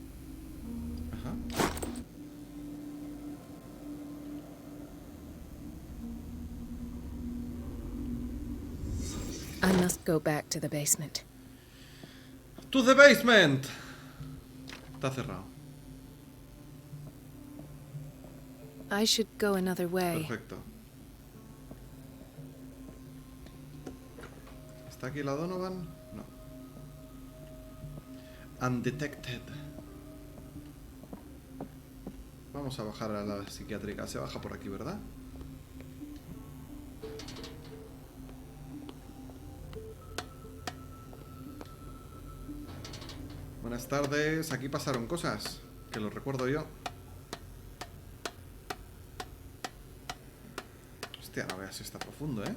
Ajá. I must go back to the basement. ¡To the basement! Está cerrado. I should go another way. Perfecto. ¿Está aquí la Donovan? No. Undetected. Vamos a bajar a la psiquiátrica. Se baja por aquí, ¿verdad? Buenas tardes. Aquí pasaron cosas. Que lo recuerdo yo. Hostia, no veas si está profundo, ¿eh?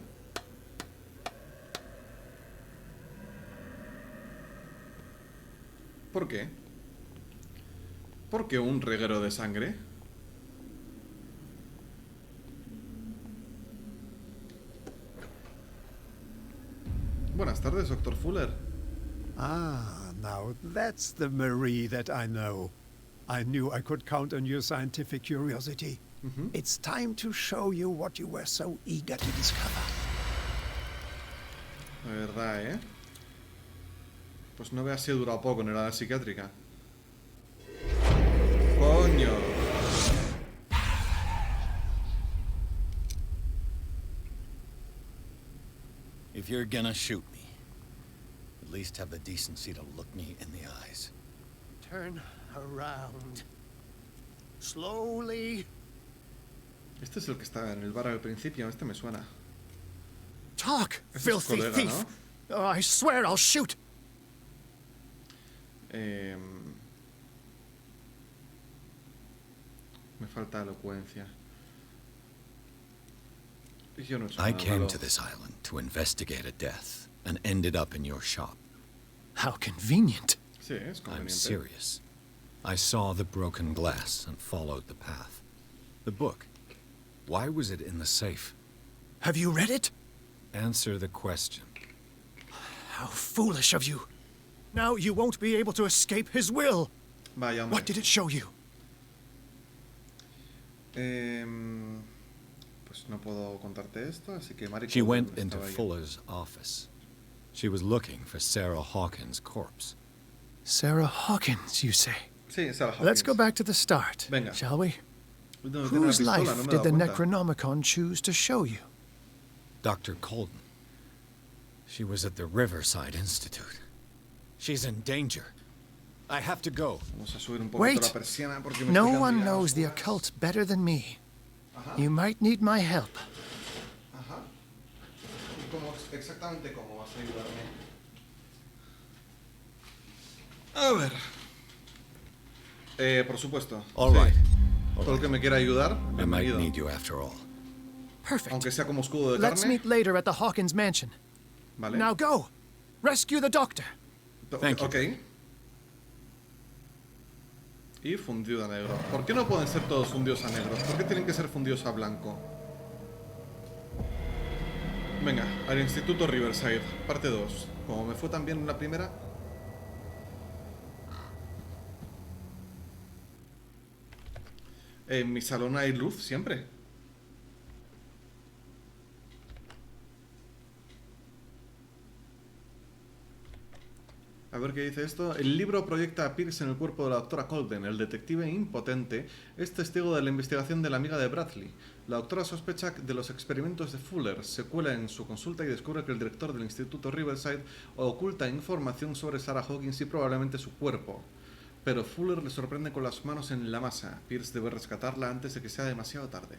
¿Por qué? ¿Por qué un reguero de sangre? Buenas tardes, Dr. Fuller. Ah, now that's the Marie that I know. I knew I could count on your scientific curiosity. It's time to show you what you were so eager to discover. La verdad, ¿eh? Pues no veas si he durado poco en el área psiquiátrica. ¡Coño! If you're gonna shoot me, at least have the decency to look me in the eyes. Turn around. Slowly. Este es el que estaba en el bar al principio. Este me suena. Talk, Ese es filthy colega, thief. ¿no? Oh, I swear I'll shoot. Me falta elocuencia. I came to this island to investigate a death and ended up in your shop. How convenient. Sí, es I'm conveniente. serious. I saw the broken glass and followed the path. The book. Why was it in the safe? Have you read it? Answer the question. How foolish of you. Now you won't be able to escape his will. Vaya, hombre. What did it show you? Pues no puedo contarte esto, así que Mari She Coleman went into estaba ahí. Fuller's office. She was looking for Sarah Hawkins' corpse. Sarah Hawkins, you say? Sí, Sarah Hawkins. Let's go back to the start, Venga. shall we? No, tiene una Whose pistola, life no me he did the dado cuenta. Necronomicon choose to show you? Dr. Colden. She was at the Riverside Institute. She's in danger. I have to go. Vamos a subir un poquito Wait. la persiana porque me No estoy one quedando ya knows the a oscuras. occult better than me. Ajá. You might need my help. Ajá. ¿Y cómo, exactamente cómo vas a ayudarme? A ver. Por supuesto. All right. Todo el que me quiera ayudar, I might bienvenido. need you after all. Perfect. Aunque sea como escudo de Let's carne. meet later at the Hawkins mansion. Vale. Now go. Rescue the doctor. Thank you. Ok. Y fundido a negro. ¿Por qué no pueden ser todos fundidos a negro? ¿Por qué tienen que ser fundidos a blanco? Venga, al Instituto Riverside, parte 2. Como me fue tan bien en la primera. En mi salón hay luz siempre. A ver qué dice esto. El libro proyecta a Pierce en el cuerpo de la doctora Colden. El detective impotente es testigo de la investigación de la amiga de Bradley. La doctora sospecha de los experimentos de Fuller. Se cuela en su consulta y descubre que el director del Instituto Riverside oculta información sobre Sarah Hawkins y probablemente su cuerpo. Pero Fuller le sorprende con las manos en la masa. Pierce debe rescatarla antes de que sea demasiado tarde.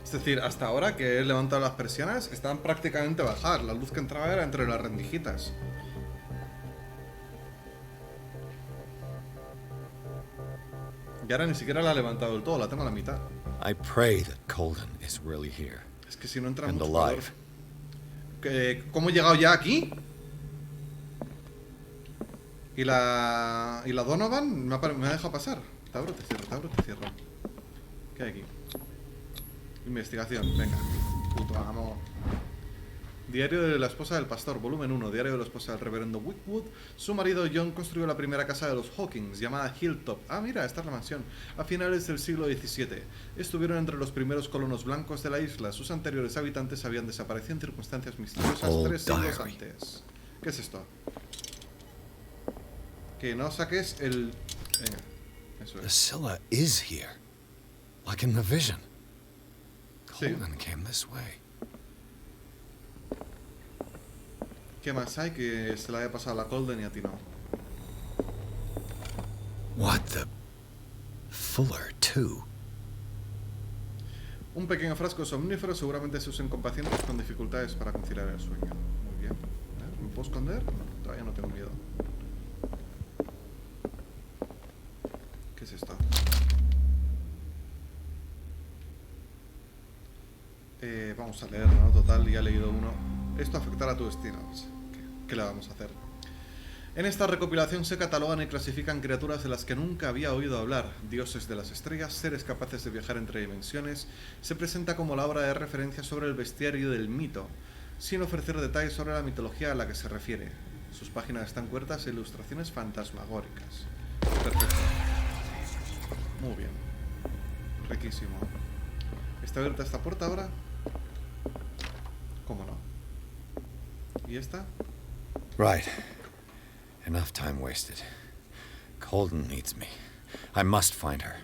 Es decir, hasta ahora que he levantado las persianas, estaban prácticamente bajadas. La luz que entraba era entre las rendijitas. Y ahora ni siquiera la he levantado del todo, la tengo a la mitad. I pray that Colden is really here. Es que si no entra And mucho calor. alive. ¿Cómo he llegado ya aquí? ¿Y la Donovan me ha dejado pasar? Te abro, te cierro, te abro, te cierro. ¿Qué hay aquí? Investigación, venga. Puto amo. Diario de la esposa del pastor, volumen 1. Diario de la esposa del reverendo Wickwood. Su marido John construyó la primera casa de los Hawkins, llamada Hilltop. Ah, mira, esta es la mansión. A finales del siglo XVII. Estuvieron entre los primeros colonos blancos de la isla. Sus anteriores habitantes habían desaparecido en circunstancias misteriosas 3 siglos antes. ¿Qué es esto? Que no saques el... Venga, eso es. Priscilla is here. Like in the vision. Sí. Colden came this way. ¿Qué más hay que se la haya pasado a la Colden y a ti no? What the... Fuller, too. Un pequeño frasco somnífero seguramente se usa en pacientes con dificultades para conciliar el sueño. Muy bien. A ver, ¿me puedo esconder? No, todavía no tengo miedo. ¿Qué es esto? Vamos a leerlo, ¿no? Total, ya he leído uno. Esto afectará a tu destino. ¿Qué le vamos a hacer? En esta recopilación se catalogan y clasifican criaturas de las que nunca había oído hablar, dioses de las estrellas, seres capaces de viajar entre dimensiones. Se presenta como la obra de referencia sobre el bestiario del mito, sin ofrecer detalles sobre la mitología a la que se refiere. Sus páginas están cubiertas de ilustraciones fantasmagóricas. Perfecto. Muy bien. Riquísimo. ¿Está abierta esta puerta ahora? ¿Cómo no? ¿Y esta? Right. Enough time wasted. Colden needs me. I must find her.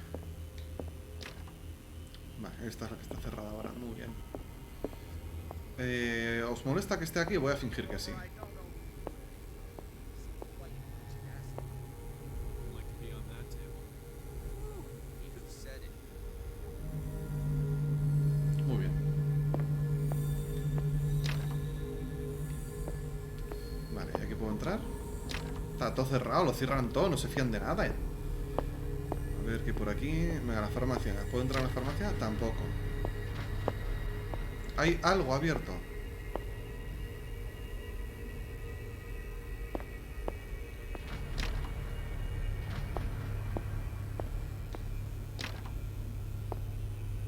Vale, esta es la que está cerrada ahora. Muy bien. ¿Os molesta que esté aquí? Voy a fingir que sí. Muy bien. Vale, ¿y aquí puedo entrar? Está todo cerrado, lo cierran todo, no se fían de nada. A ver, que por aquí... Venga, la farmacia. ¿Puedo entrar a la farmacia? Tampoco. Hay algo abierto.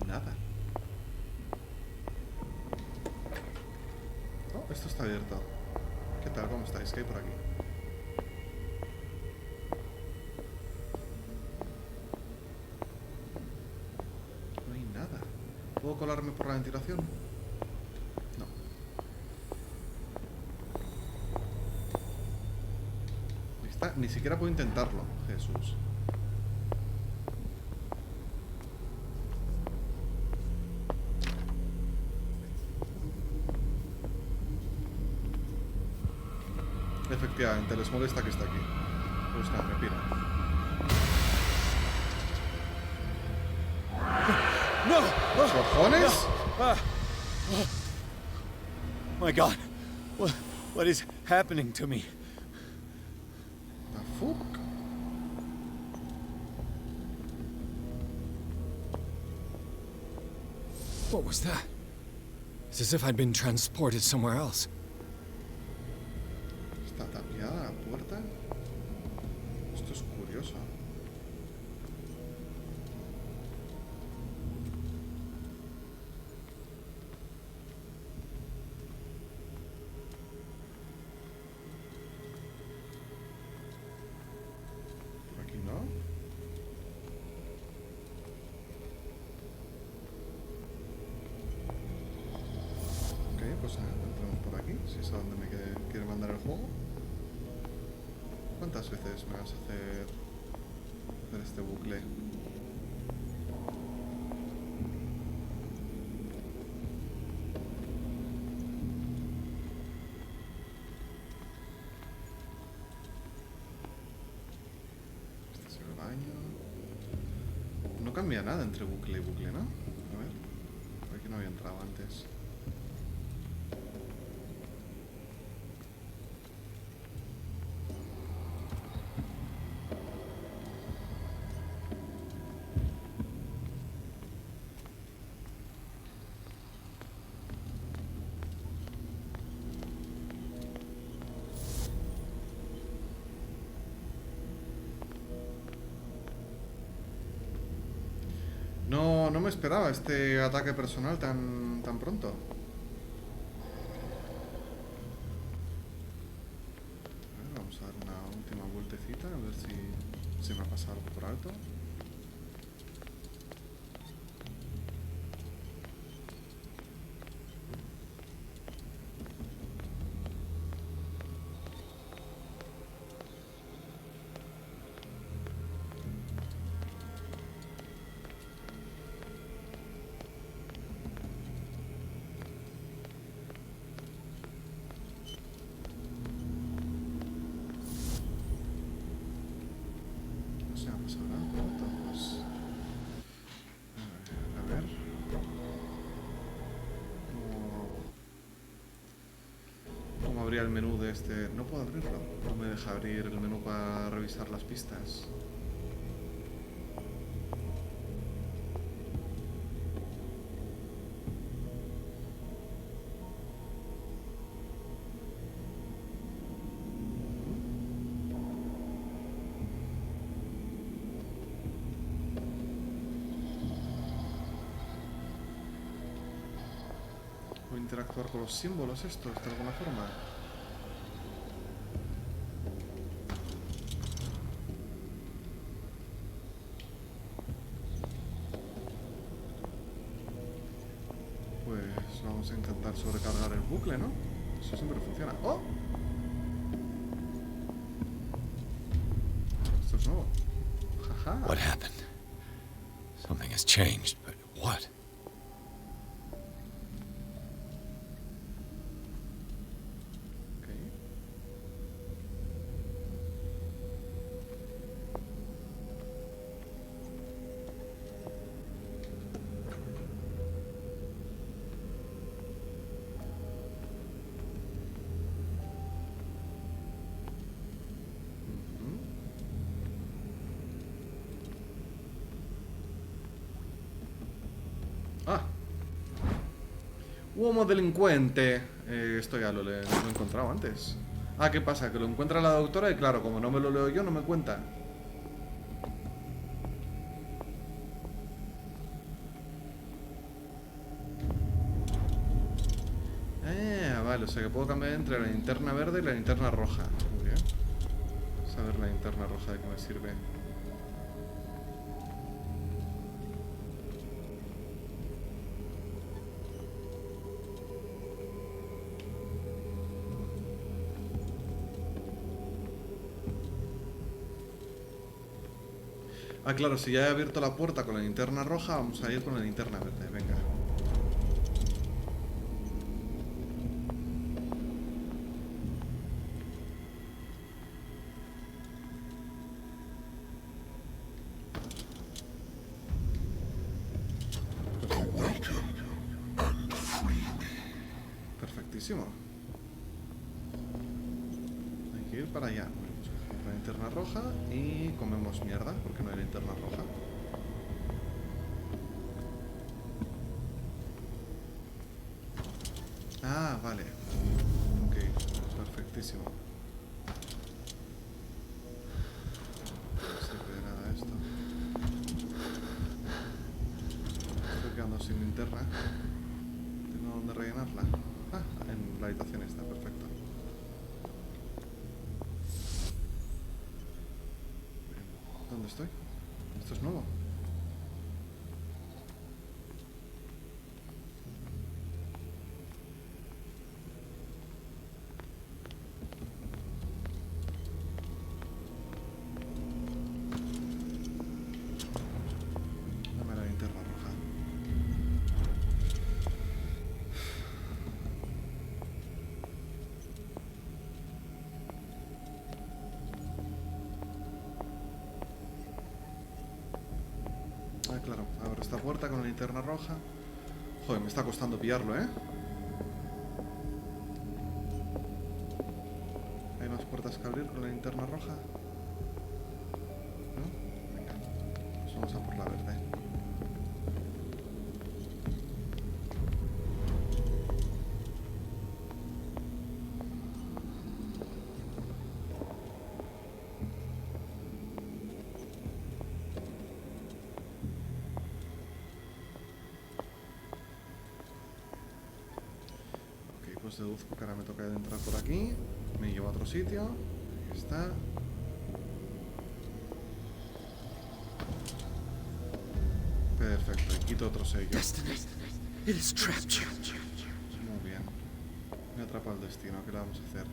Nada. Oh, esto está abierto. ¿Qué tal? ¿Cómo estáis? ¿Qué hay por aquí? No hay nada. ¿Puedo colarme por la ventilación? No. Ni siquiera puedo intentarlo, Jesús. Efectivamente, les molesta que está aquí. Pues nada, me piro. No! ¿Cojones? My God. What is happening to me? The fuck? What was that? It's as if I'd been transported somewhere else. ¿Está tapiada la puerta? Esto es curioso. Por aquí no. Ok, pues nada, entramos por aquí, si es a donde me quiere mandar el juego. ¿Cuántas veces me vas a hacer este bucle? Este es el baño. No cambia nada entre bucle y bucle, ¿no? A ver, por aquí no había entrado antes. No me esperaba este ataque personal tan pronto. A ver, vamos a dar una última vueltecita, a ver si me ha pasado algo por alto. Se me ha pasado nada por alto, pues... A ver... ¿Cómo abría el menú de este...? No puedo abrirlo. No me deja abrir el menú para revisar las pistas. ¿Puedo interactuar con los símbolos estos de alguna forma? Pues vamos a intentar sobrecargar el bucle, ¿no? Eso siempre funciona. ¡Oh! Esto es nuevo. Jaja. What happened? Something has changed, but what? Uomo delincuente. Esto ya lo he encontrado antes. Ah, ¿qué pasa? Que lo encuentra la doctora y claro, como no me lo leo yo, no me cuenta. Vale, o sea que puedo cambiar entre la linterna verde y la linterna roja. Muy bien. Vamos a ver la linterna roja de qué me sirve. Ah, claro, si ya he abierto la puerta con la linterna roja, vamos a ir con la linterna verde. Venga. Perfectísimo. Hay que ir para allá. La linterna roja y comemos mierda porque no hay linterna roja. Ah, vale. Ok, perfectísimo. No sirve de nada esto. Estoy quedando sin linterna. Tengo donde rellenarla. Ah, en la habitación está, perfecto. ¿Dónde estoy? Esto es nuevo. Dame la linterna roja. Ah, claro, abro esta puerta con la linterna roja. Joder, me está costando pillarlo, ¿eh? ¿Hay más puertas que abrir con la linterna roja? ¿No? Venga, pues vamos a por la verde. Pues deduzco que ahora me toca entrar por aquí. Me llevo a otro sitio. Ahí está. Perfecto, y quito otro sello. Muy bien. Me atrapa el destino. ¿Qué le vamos a hacer?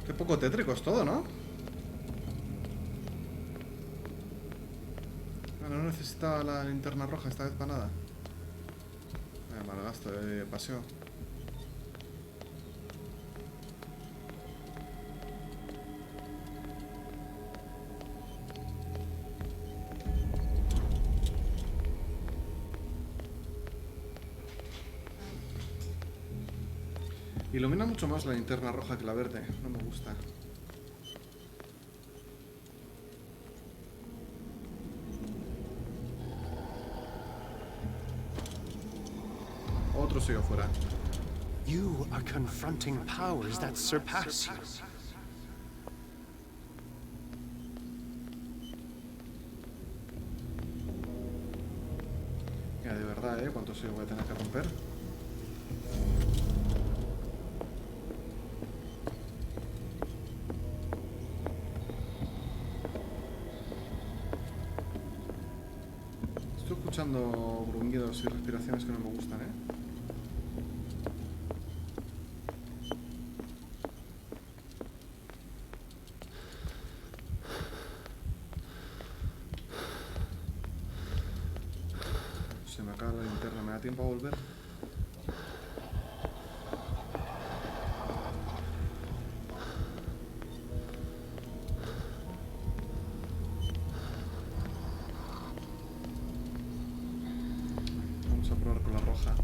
Qué poco tétrico es todo, ¿no? Bueno, no necesitaba la linterna roja esta vez para nada. Malgasto de paseo. Ilumina mucho más la linterna roja que la verde. No me gusta. Otro sello fuera. You are confronting powers that surpass you. Ya, de verdad, ¿eh? ¿Cuántos sellos voy a tener que romper? escuchando gruñidos y respiraciones que no me gustan, ¿eh? Se me acaba la linterna, ¿me da tiempo a volver? Vamos a probar con la roja.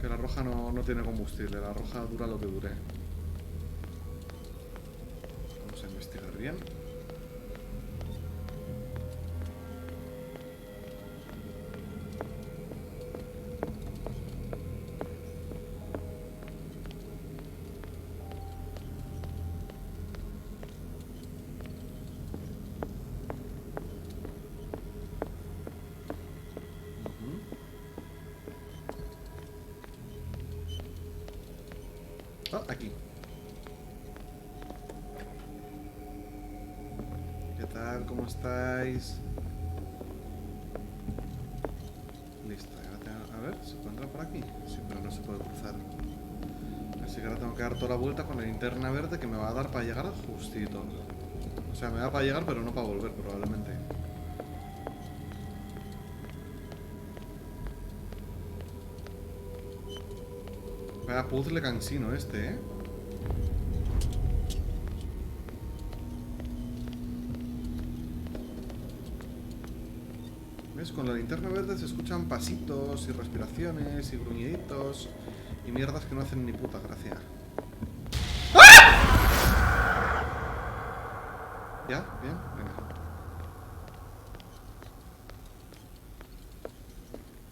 Que la roja no tiene combustible, la roja dura lo que dure. Vamos a investigar bien. Aquí. ¿Qué tal? ¿Cómo estáis? Listo. A ver, ¿se puede entrar por aquí? Sí, pero no se puede cruzar. Así que ahora tengo que dar toda la vuelta con la linterna verde que me va a dar para llegar justito. O sea, me da para llegar, pero no para volver, probablemente. Vaya puzzle cansino este, ¿eh? ¿Ves? Con la linterna verde se escuchan pasitos y respiraciones y gruñiditos y mierdas que no hacen ni puta gracia. ¡Ah! ¿Ya? ¿Bien? Venga.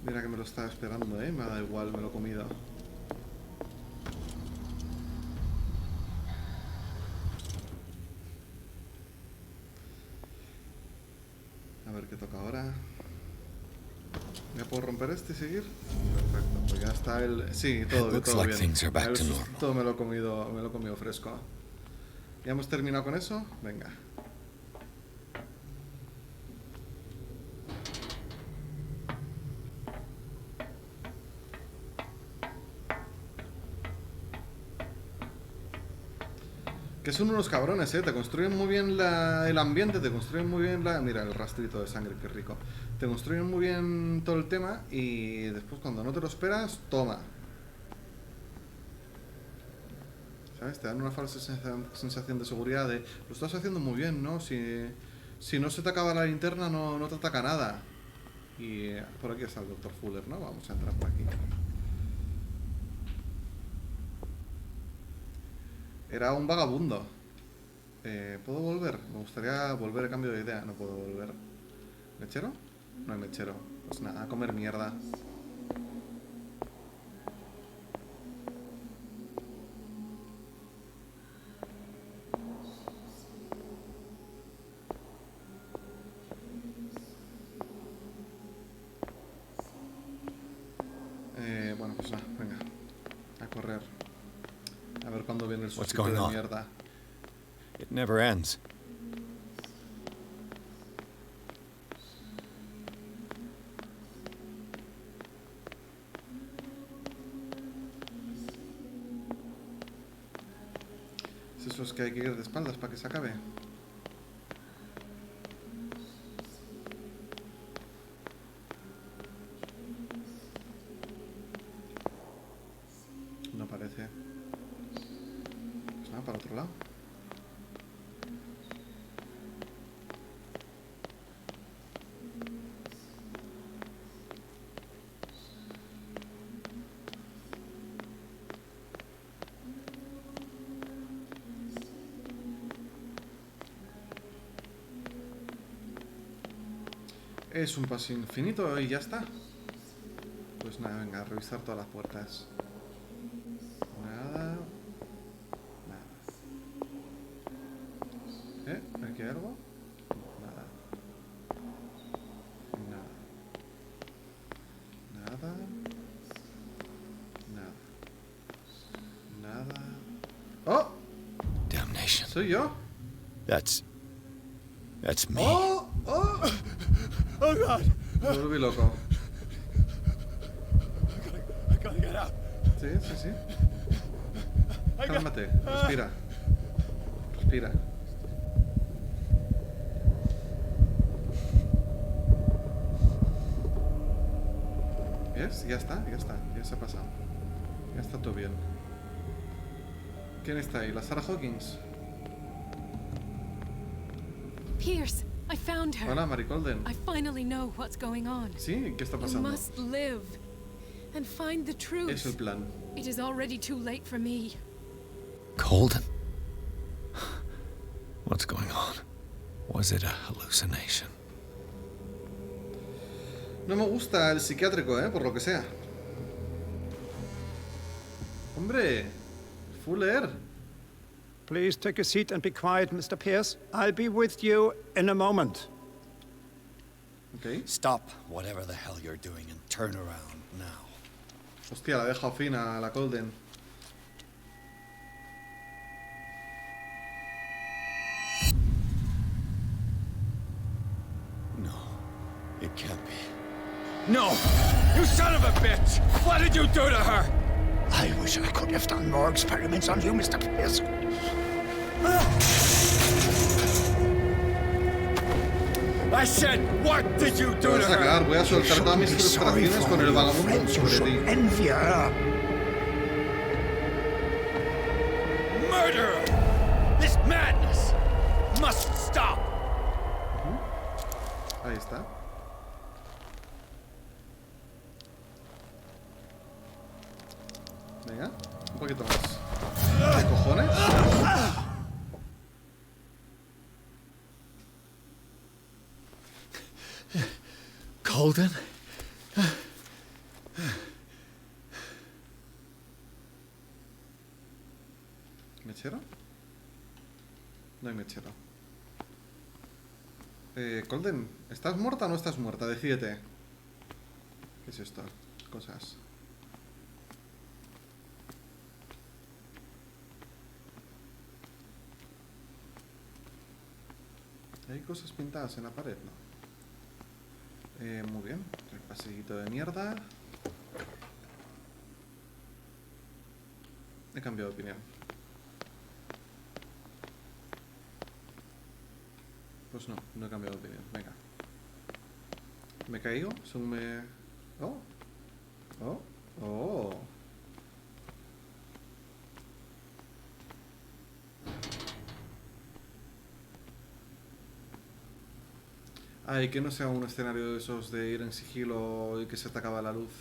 Mira que me lo estaba esperando, ¿eh? Me da igual, me lo he comido. A ver qué toca ahora. ¿Ya puedo romper este y seguir? Perfecto, pues ya está el... Sí, todo bien. El susto me lo he comido fresco. ¿Ya hemos terminado con eso? Venga. Que son unos cabrones, te construyen muy bien el ambiente, te construyen muy bien la... Mira, el rastrito de sangre, qué rico. Te construyen muy bien todo el tema y después cuando no te lo esperas, toma. ¿Sabes? Te dan una falsa sensación de seguridad de... Lo estás haciendo muy bien, ¿no? Si no se te acaba la linterna, no te ataca nada. Y por aquí está el Dr. Fuller, ¿no? Vamos a entrar por aquí. Era un vagabundo. ¿Puedo volver? Me gustaría volver a cambio de idea. No puedo volver. ¿Mechero? No hay mechero. Pues nada, a comer mierda. Bueno, pues nada, venga. A correr. A ver cuándo viene el sustituto de mierda. It never ends. Eso es que hay que ir de espaldas para que se acabe. No parece. Pues nada, para otro lado. Es un paso infinito y ya está. Pues nada, venga, a revisar todas las puertas. Nada. Nada. ¿Aquí hay algo? Nada. Nada. Nada. Nada. Nada. ¡Oh! Damnation. ¿Soy yo? That's me. ¡Oh! ¡Oh! Oh God! Me volví loco. I gotta get out. Sí, sí, sí. Cálmate, respira. Respira. ¿Ves? Ya está, ya está. Ya se ha pasado. Ya está todo bien. ¿Quién está ahí? ¿La Sarah Hawkins? Pierce, I found her. Hola, Mary Colden. I finally know what's going on. Sí, ¿qué está You pasando? must live and find the truth. Es el plan. It is already too late for me. Colden? What's going on? Was it a hallucination? No me gusta el psiquiátrico, por lo que sea. Hombre, Fuller. Please take a seat and be quiet, Mr. Pierce. I'll be with you in a moment. Okay. Stop whatever the hell you're doing and turn around now. Hostia, la deja fina la Colden. No, it can't be. No! You son of a bitch! What did you do to her? I wish I could have done more experiments on you, Mr. Pierce. I said, what did you do to her? Voy a soltar todas mis frustraciones con el vagabundo sobre ti. Murderer! This madness must stop! Ahí está. Venga, un poquito más. ¿Qué cojones? Colden? ¿Mechero? No hay mechero. Colden, ¿estás muerta o no estás muerta? Decídete. ¿Qué es esto? Cosas. ¿Hay cosas pintadas en la pared? No. Muy bien. El pasillito de mierda. He cambiado de opinión. Pues no, no he cambiado de opinión. Venga. ¿Me caigo? Según me... Oh. Oh. Oh. Ay, que no sea un escenario de esos de ir en sigilo y que se te acaba la luz.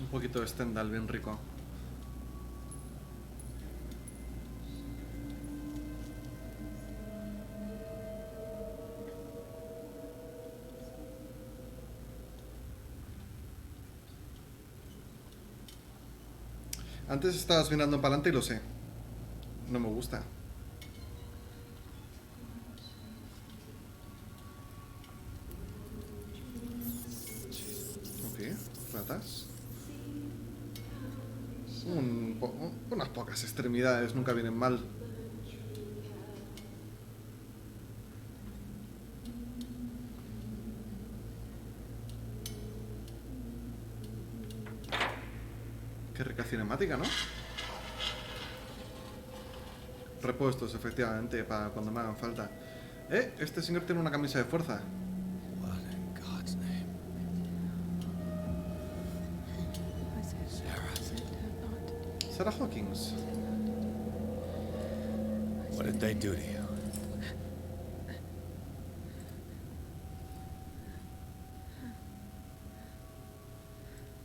Un poquito de Stendhal bien rico. Antes estabas mirando para adelante y lo sé. No me gusta. Ok, ratas. Unas pocas extremidades nunca vienen mal. Qué rica cinemática, ¿no? Repuestos, efectivamente, para cuando me hagan falta. Este señor tiene una camisa de fuerza. What in God's name? Sarah Hawkins. What did they do to you?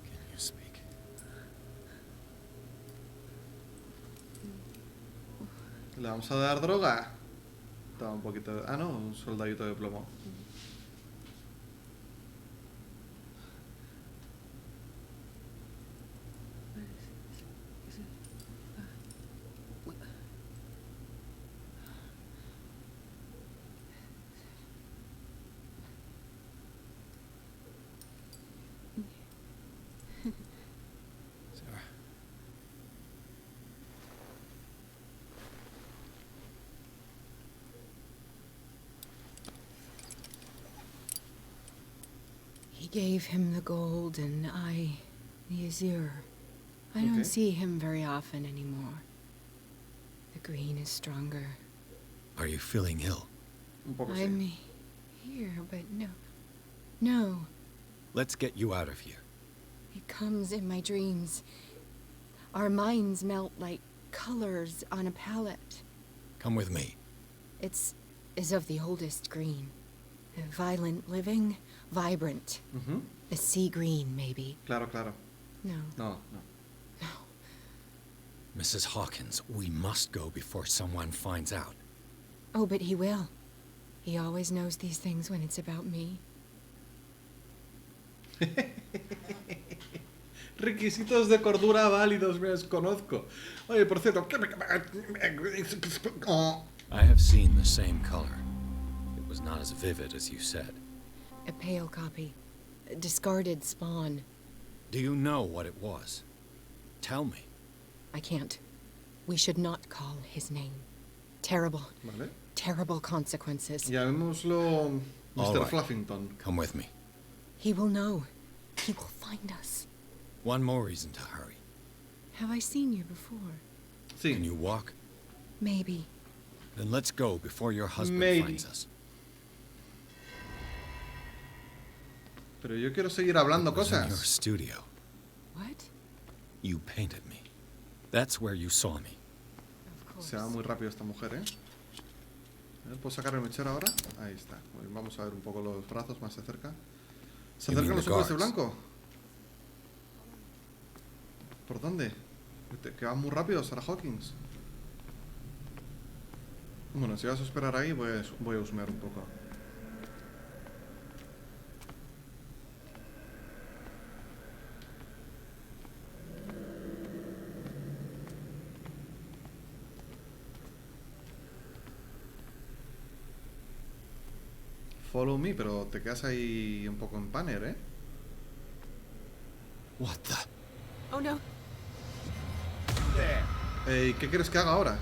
Can you speak? ¿Le vamos a dar droga? Toma un poquito de... Ah, no, un soldadito de plomo. gave him the gold and I the azure. I don't see him very often anymore. The green is stronger. Are you feeling ill? I'm here, but no. Let's get you out of here. It comes in my dreams. Our minds melt like colors on a palette. Come with me. It's of the oldest green. Violent living, vibrant. A sea green, maybe. Claro. No. No. Mrs. Hawkins, we must go before someone finds out. Oh, but he will. He always knows these things when it's about me. Requisitos de cordura válidos, me desconozco. Oye, por cierto... I have seen the same color. It was not as vivid as you said. A pale copy. A discarded spawn. Do you know what it was? Tell me. I can't. We should not call his name. Terrible. Vale. Terrible consequences. Llamémoslo Mr. Right. Fluffington. Come with me. He will know. He will find us. One more reason to hurry. Have I seen you before? Sí. Can you walk? Maybe. Then let's go before your husband finds us. Pero yo quiero seguir hablando It was in your cosas. studio. What? You painted me. That's where you saw me. Of course. Se va muy rápido esta mujer, ¿eh? A ver, ¿puedo sacar el mechero ahora? Ahí está. Vamos a ver un poco los brazos más de cerca. ¿Se You acercan mean los the hombres de guards? blanco? ¿Por dónde? Que van muy rápido, Sarah Hawkins. Bueno, si vas a esperar ahí, voy a husmear un poco. Follow me, pero te quedas ahí un poco en panner, ¿eh? What the? Oh no. ¿Qué quieres que haga ahora?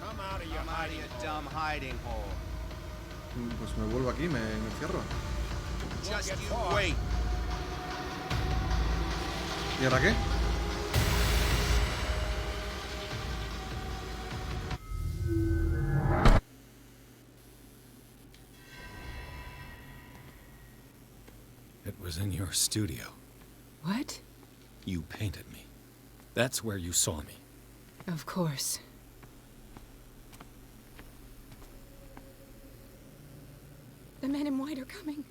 Come out of your dumb hiding hole. Pues me vuelvo aquí, me encierro. Just you wait. ¿Y ahora qué? It was in your studio. What? You painted me. That's where you saw me. Of course. The men in white are coming.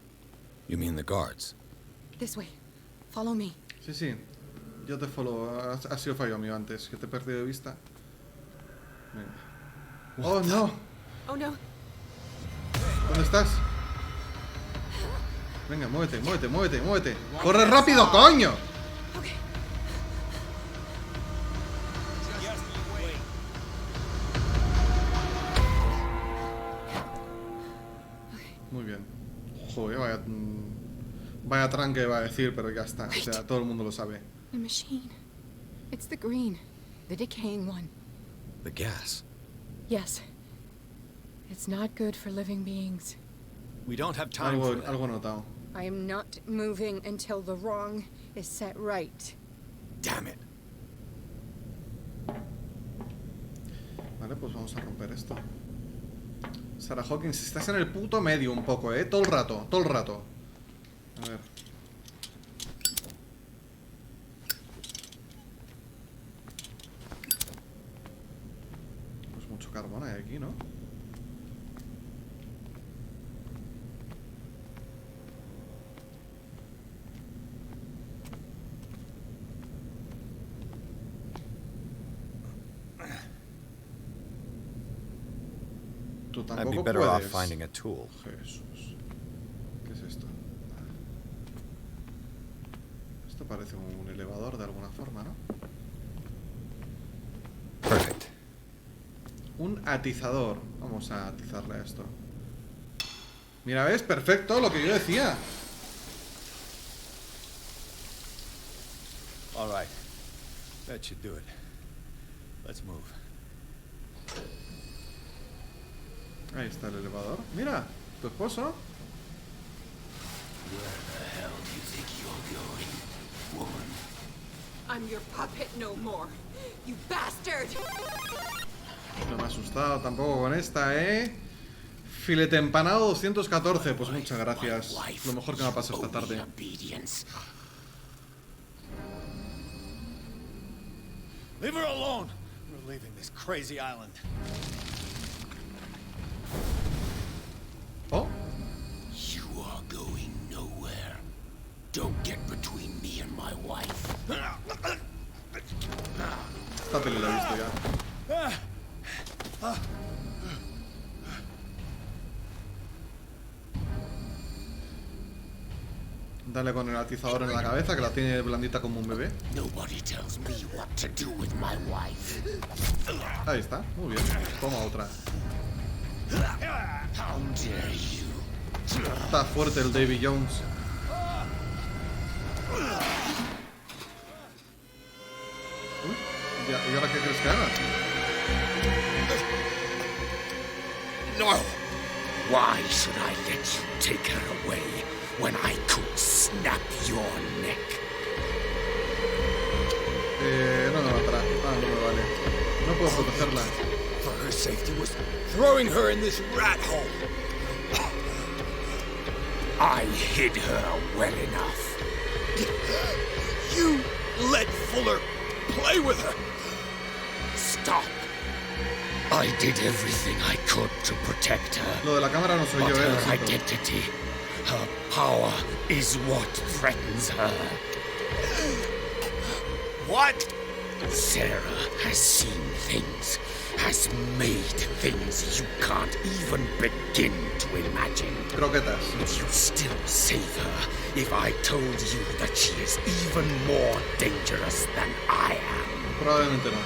You mean the guards? This way. Follow me. Sí. Yo te follow. Ha sido fallo mío antes, que te he perdido de vista. Venga. ¡Oh, no! Oh no. ¿Dónde estás? Venga, muévete. ¡Corre rápido, coño! Okay. Muy bien. Joder, vaya tranque va a decir, pero ya está. O sea, todo el mundo lo sabe. The machine. It's the green. The decaying one. The gas. Yes. It's not good for living beings. We don't have time for that. Algo notado. I am not moving until the wrong is set right. Damn it. Vale, pues vamos a romper esto. Sarah Hawkins, estás en el puto medio un poco, ¿eh? Todo el rato. A ver. Pues mucho carbón hay aquí, ¿no? Tú I'd be tampoco better off puedes. finding a tool. Jesús. ¿Qué es esto? Esto parece un elevador de alguna forma, ¿no? Perfect. Un atizador. Vamos a atizarle a esto. Mira, ¿ves? Perfecto, lo que yo decía. All right. That should do it. Let's move. Ahí está el elevador. Mira, tu esposo. I'm your puppet no more. You bastard. No me ha asustado tampoco con esta, ¿eh? Filete empanado 214. Pues muchas gracias. Lo mejor que me ha pasado esta tarde. Leave her alone. We're leaving this crazy island. Oh. You are going nowhere. Don't get between me and my wife. Esta peli la he visto ya. Dale con el atizador en la cabeza, que la tiene blandita como un bebé. Ahí está, muy bien. Toma otra. Está fuerte el Davy Jones. Uy, ¿y ahora qué crees que haga? No! Why should I let you take her away when I could snap your neck? No me matará. Ah, no me vale. No puedo protegerla. For her safety was throwing her in this rat hole. I hid her well enough. You let Fuller play with her. Stop. I did everything I could to protect her. Lo de la cámara no soy yo, her identity, her power is what threatens her. What? Sarah has seen things, has made things you can't even begin to imagine. Croquetas. Would you still save her if I told you that she is even more dangerous than I am? Probablemente no.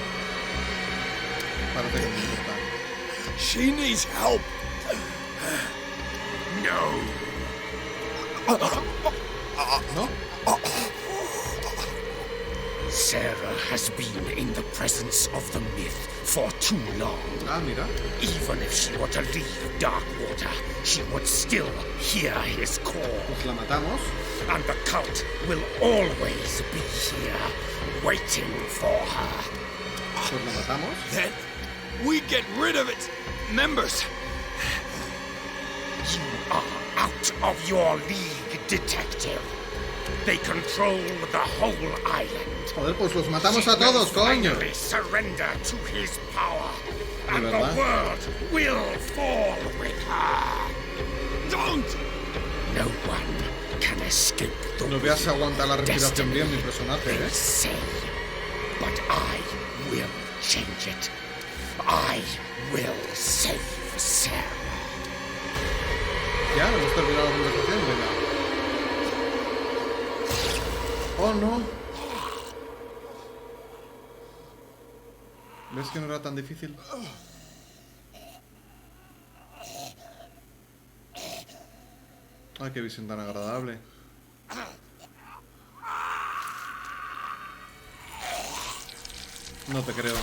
Parece que no está. She needs help. No. ¿No? Sarah has been in the presence of the myth for too long. Ah, mira. Even if she were to leave Darkwater, she would still hear his call. Pues la matamos. And the cult will always be here, waiting for her. Pues la matamos. Then we get rid of its members. You are out of your league, detective. They control the whole island. Joder, pues los matamos a todos, coño. Surrender to his power, and the world will fall with her. Don't. No one can escape the No veas si aguanta la respiración bien mi personaje, ¿eh? say, but I will change it. I will save Sarah. Ya, hemos terminado la conversación, venga. Oh, no. ¿Ves que no era tan difícil? Ay, qué visión tan agradable. No te creo.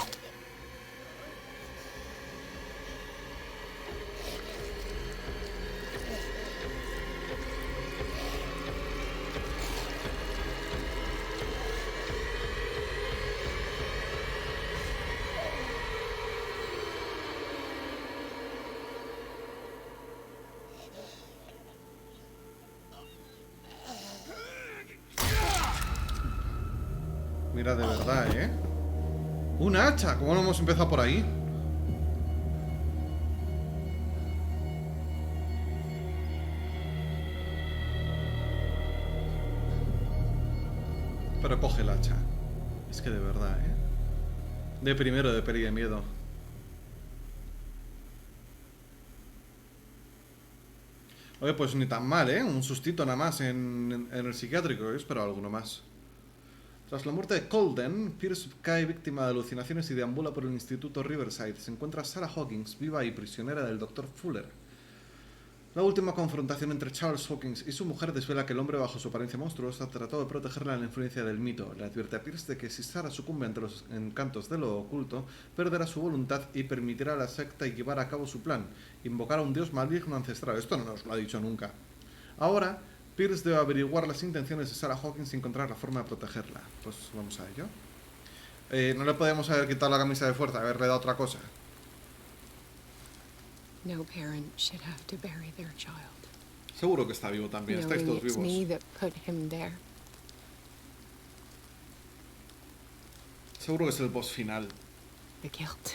Mira, de verdad, ¿eh? ¡Un hacha! ¿Cómo no hemos empezado por ahí? Pero coge el hacha. Es que de verdad, ¿eh? De primero de peli de miedo. Oye, pues ni tan mal, ¿eh? Un sustito nada más en el psiquiátrico. Yo esperaba alguno más. Tras la muerte de Colden, Pierce cae víctima de alucinaciones y deambula por el Instituto Riverside. Se encuentra Sarah Hawkins, viva y prisionera del Dr. Fuller. La última confrontación entre Charles Hawkins y su mujer desvela que el hombre bajo su apariencia monstruosa trató de protegerla de la influencia del mito. Le advierte a Pierce de que si Sarah sucumbe ante los encantos de lo oculto, perderá su voluntad y permitirá a la secta llevar a cabo su plan, invocar a un dios maligno ancestral. Esto no nos lo ha dicho nunca. Ahora, Pierce debe averiguar las intenciones de Sarah Hawkins y encontrar la forma de protegerla. Pues vamos a ello. No le podemos haber quitado la camisa de fuerza, haberle dado otra cosa. No parent should have to bury their child. Seguro que está vivo también, estáis todos Knowing it's me vivos. that put him there. Seguro que es el boss final. The guilt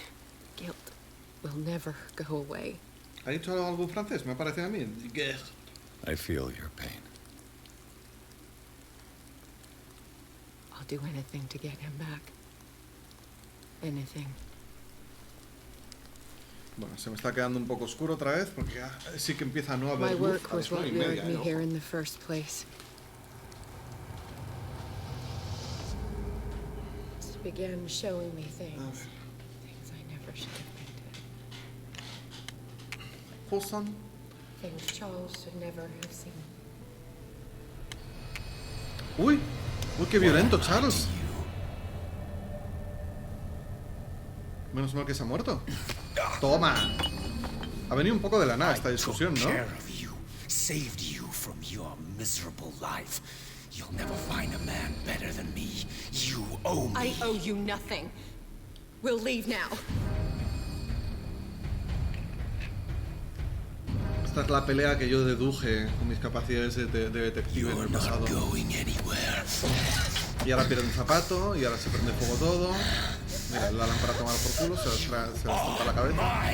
will never go away. ¿Ha dicho algo en francés? Me parece a mí. I feel your pain. I'll do anything to get him back. Anything. Bueno, se me está quedando un poco oscuro otra vez porque ya sí que empieza a no My haber luz work a was las what 9:30, lured me ojo. here in the first place. It began showing me things. Things I never should have been to. Fulson. Things Charles should never have seen. Uy, uy, qué violento, Charles. Menos mal que se ha muerto. Toma. Ha venido un poco de la nada esta discusión, ¿no? Saved you from your miserable life. You'll never find a man better than me. You owe me. I owe you nothing. We'll leave now. Esta es la pelea que yo deduje con mis capacidades de detective en el pasado. Y ahora pierde un zapato, y ahora se prende fuego todo. Mira, la lámpara tomada por culo, se les estampa la cabeza.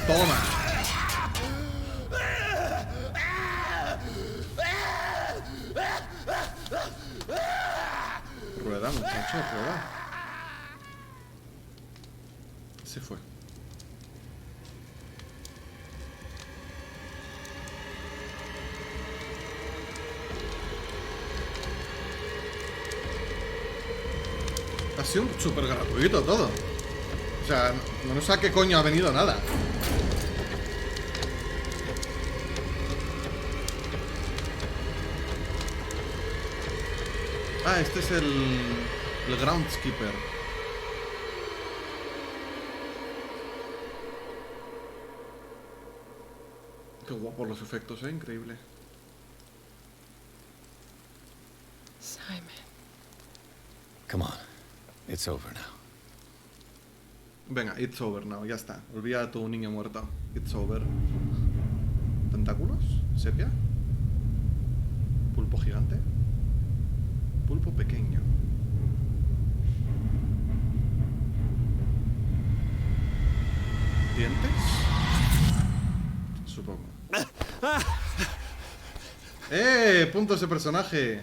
¡Toma! Rueda, muchacho, rueda. Se fue. Ha sido súper gratuito todo. O sea, no sé a qué coño ha venido nada. Ah, este es el groundskeeper. Qué guapos los efectos, increíble. Simon. Come on. It's over now. Venga, it's over now, ya está. Olvida a tu niño muerto. It's over. ¿Tentáculos? ¿Sepia? ¿Pulpo gigante? Pulpo pequeño. ¿Dientes? Supongo. Puntos de personaje.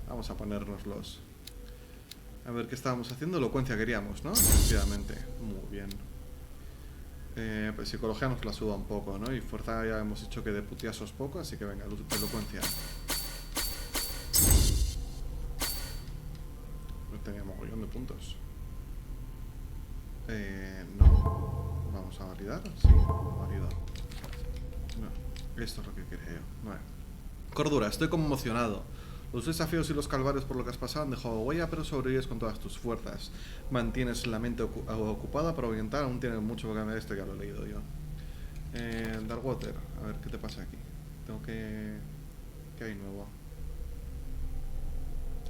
Vamos a ponérnoslos. A ver, ¿qué estábamos haciendo? Elocuencia queríamos, ¿no? Efectivamente. Muy bien. Pues psicología nos la suda un poco, ¿no? Y fuerza ya hemos dicho que de putiasos poco, así que venga, elocuencia. Tenía mogollón de puntos. No. Vamos a validar. Sí, válido. No, esto es lo que quería yo. Bueno. Cordura, estoy conmocionado. Los desafíos y los calvarios por lo que has pasado han dejado huella, pero sobrevives con todas tus fuerzas. Mantienes la mente ocupada para orientar, aún tienes mucho que ver. Esto ya lo he leído yo. Darkwater, a ver, ¿qué te pasa aquí? Tengo que... ¿Qué hay nuevo?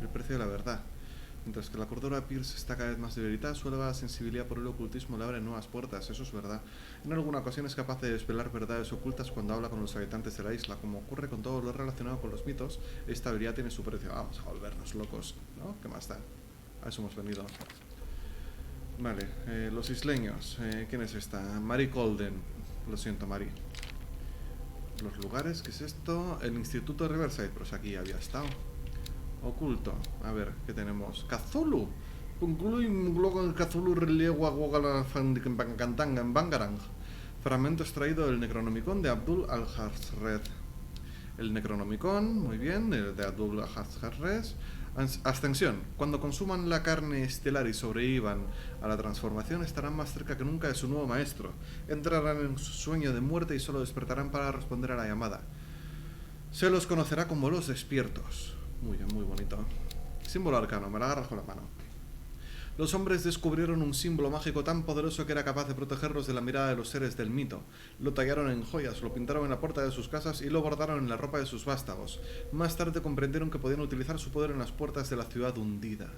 El precio de la verdad. Mientras que la cordura de Pierce está cada vez más debilitada, su elevada sensibilidad por el ocultismo le abre nuevas puertas, eso es verdad. En alguna ocasión es capaz de desvelar verdades ocultas cuando habla con los habitantes de la isla. Como ocurre con todo lo relacionado con los mitos, esta habilidad tiene su precio. Vamos a volvernos locos, ¿no? ¿Qué más da? A eso hemos venido. Vale, los isleños. ¿Quién es esta? Mary Colden. Lo siento, Mary. Los lugares, ¿qué es esto? El Instituto de Riverside, pues aquí había estado. Oculto. A ver, ¿qué tenemos? Cthulhu. Cthulhu en Bangarang. Fragmento extraído del Necronomicon de Abdul al-Hazred. El Necronomicon, muy bien, el de Abdul al-Hazred. Ascensión. Cuando consuman la carne estelar y sobrevivan a la transformación, estarán más cerca que nunca de su nuevo maestro. Entrarán en su sueño de muerte y solo despertarán para responder a la llamada. Se los conocerá como los despiertos. Muy bien, muy bonito. Símbolo arcano, me la agarras con la mano. Los hombres descubrieron un símbolo mágico tan poderoso que era capaz de protegerlos de la mirada de los seres del mito. Lo tallaron en joyas, lo pintaron en la puerta de sus casas y lo bordaron en la ropa de sus vástagos. Más tarde comprendieron que podían utilizar su poder en las puertas de la ciudad hundida.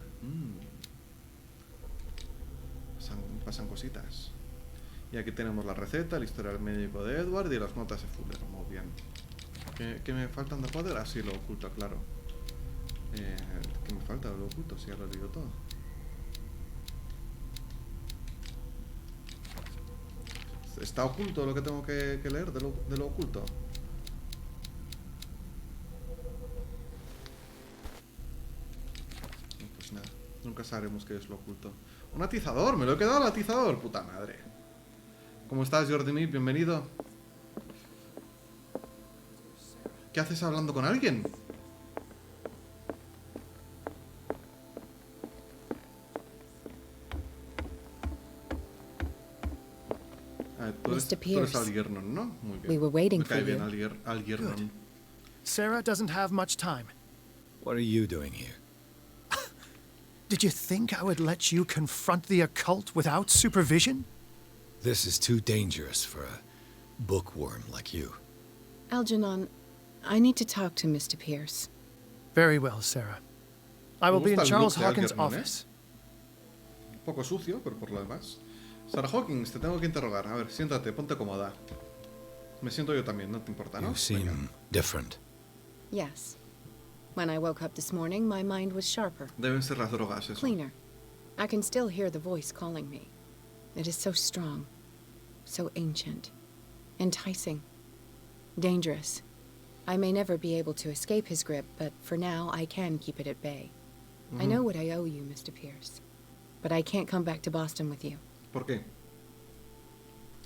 Pasan cositas. Y aquí tenemos la receta, el historial médico de Edward y las notas de Fuller. Muy bien. ¿Qué me faltan de poder? Ah, sí, lo oculto, claro. ¿Qué me falta de lo oculto? Si ya lo digo todo. ¿Está oculto lo que tengo que leer de lo oculto? Pues nada, nunca sabremos qué es lo oculto. ¡Un atizador! ¡Me lo he quedado al atizador! ¡Puta madre! ¿Cómo estás, Jordi? Bienvenido. ¿Qué haces hablando con alguien? Tú eres Algernon, ¿no? Muy bien. We were waiting Me cae for bien you. Algernon. Sarah doesn't have much time. What are you doing here? Did you think I would let you confront the occult without supervision? This is too dangerous for a bookworm like you. Algernon, I need to talk to Mr. Pierce. Very well, Sarah. I will be in Charles Hawkins' office. Un poco sucio, pero por lo demás. Sarah Hawkins, te tengo que interrogar. A ver, siéntate, ponte cómoda. Me siento yo también, no te importa, ¿no? You seem different. Yes. When I woke up this morning, my mind was sharper. Deben ser las drogas, eso. Cleaner. I can still hear the voice calling me. It is so strong, so ancient, enticing, dangerous. I may never be able to escape his grip, but for now I can keep it at bay. I know what I owe you, Mr. Pierce, but I can't come back to Boston with you. ¿Por qué?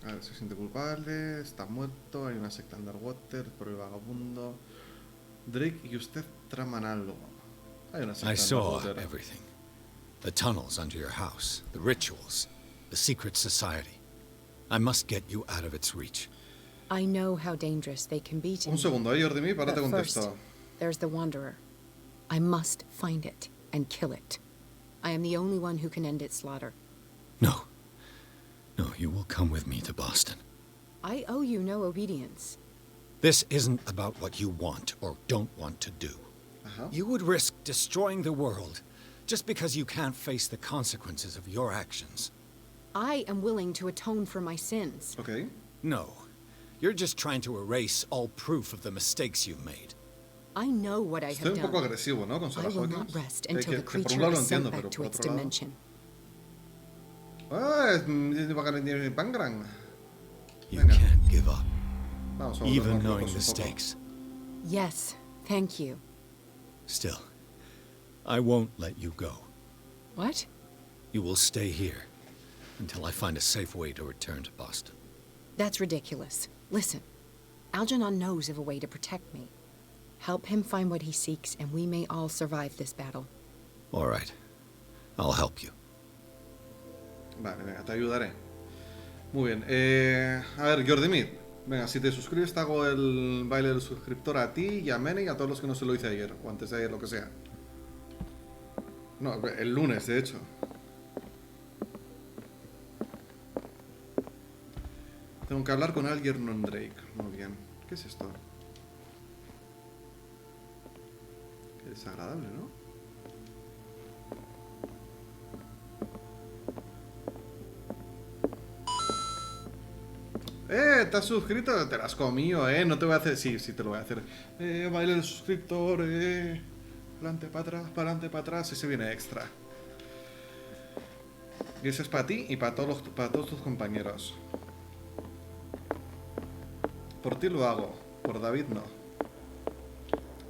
A ver, se siente culpable, está muerto, hay una secta Underwater, por el vagabundo. Drake y usted traman algo. Hay una secta I saw Underwater. everything. The tunnels under your house, the rituals, the secret society. I must get you out of its reach. I know how dangerous they can be to Un me. segundo, Jordi, para te But first, contesto. there's the Wanderer. I must find it and kill it. I am the only one who can end its slaughter. No. No, you will come with me to Boston. I owe you no obedience. This isn't about what you want or don't want to do. You would risk destroying the world just because you can't face the consequences of your actions. I am willing to atone for my sins. Okay. No. You're just trying to erase all proof of the mistakes you made. I know what I Estoy have un done. poco agresivo, ¿no? Con Sarah I will Hawkins. not rest Que until the por un creature lado lo is sent entiendo, back pero to por its otro lado... dimension. Ah, es Pangran. You can't give up, Vamos a even volvernos knowing locos the un poco. stakes. Yes, thank you. Still, I won't let you go. What? You will stay here until I find a safe way to return to Boston. That's ridiculous. Listen, Algernon knows of a way to protect me. Help him find what he seeks, and we may all survive this battle. All right. I'll help you. Vale, venga, te ayudaré. Muy bien. A ver, Jordimir. Venga, si te suscribes te hago el baile del suscriptor a ti y a Mene y a todos los que no se lo hice ayer. O antes de ayer, lo que sea. No, el lunes, de hecho. Tengo que hablar con Algernon Drake. Muy bien. ¿Qué es esto? Qué desagradable, ¿no? ¿Te has suscrito? Te las comido, no te voy a hacer... Sí, sí te lo voy a hacer. Baile del suscriptor, Adelante, para atrás, ese viene extra. Y ese es para ti y para todos tus compañeros. Por ti lo hago, por David no.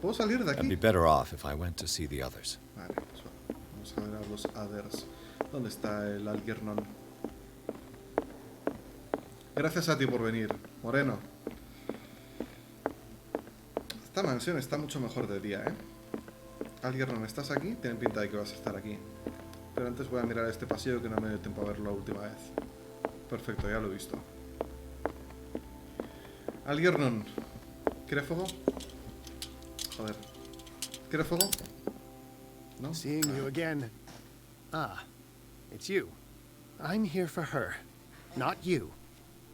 ¿Puedo salir de I'd aquí? be better off if I went to see the others. Vale, pues vamos a ver a los others. ¿Dónde está el Algernon? Gracias a ti por venir, Moreno. Esta mansión está mucho mejor de día, Algernon, ¿estás aquí? Tiene pinta de que vas a estar aquí. Pero antes voy a mirar este pasillo que no me dio tiempo a verlo la última vez. Perfecto, ya lo he visto. Algernon, ¿quiere fuego? Joder. ¿Quiere fuego? ¿No? Seeing you again. Ah, It's you. I'm here for her, not you.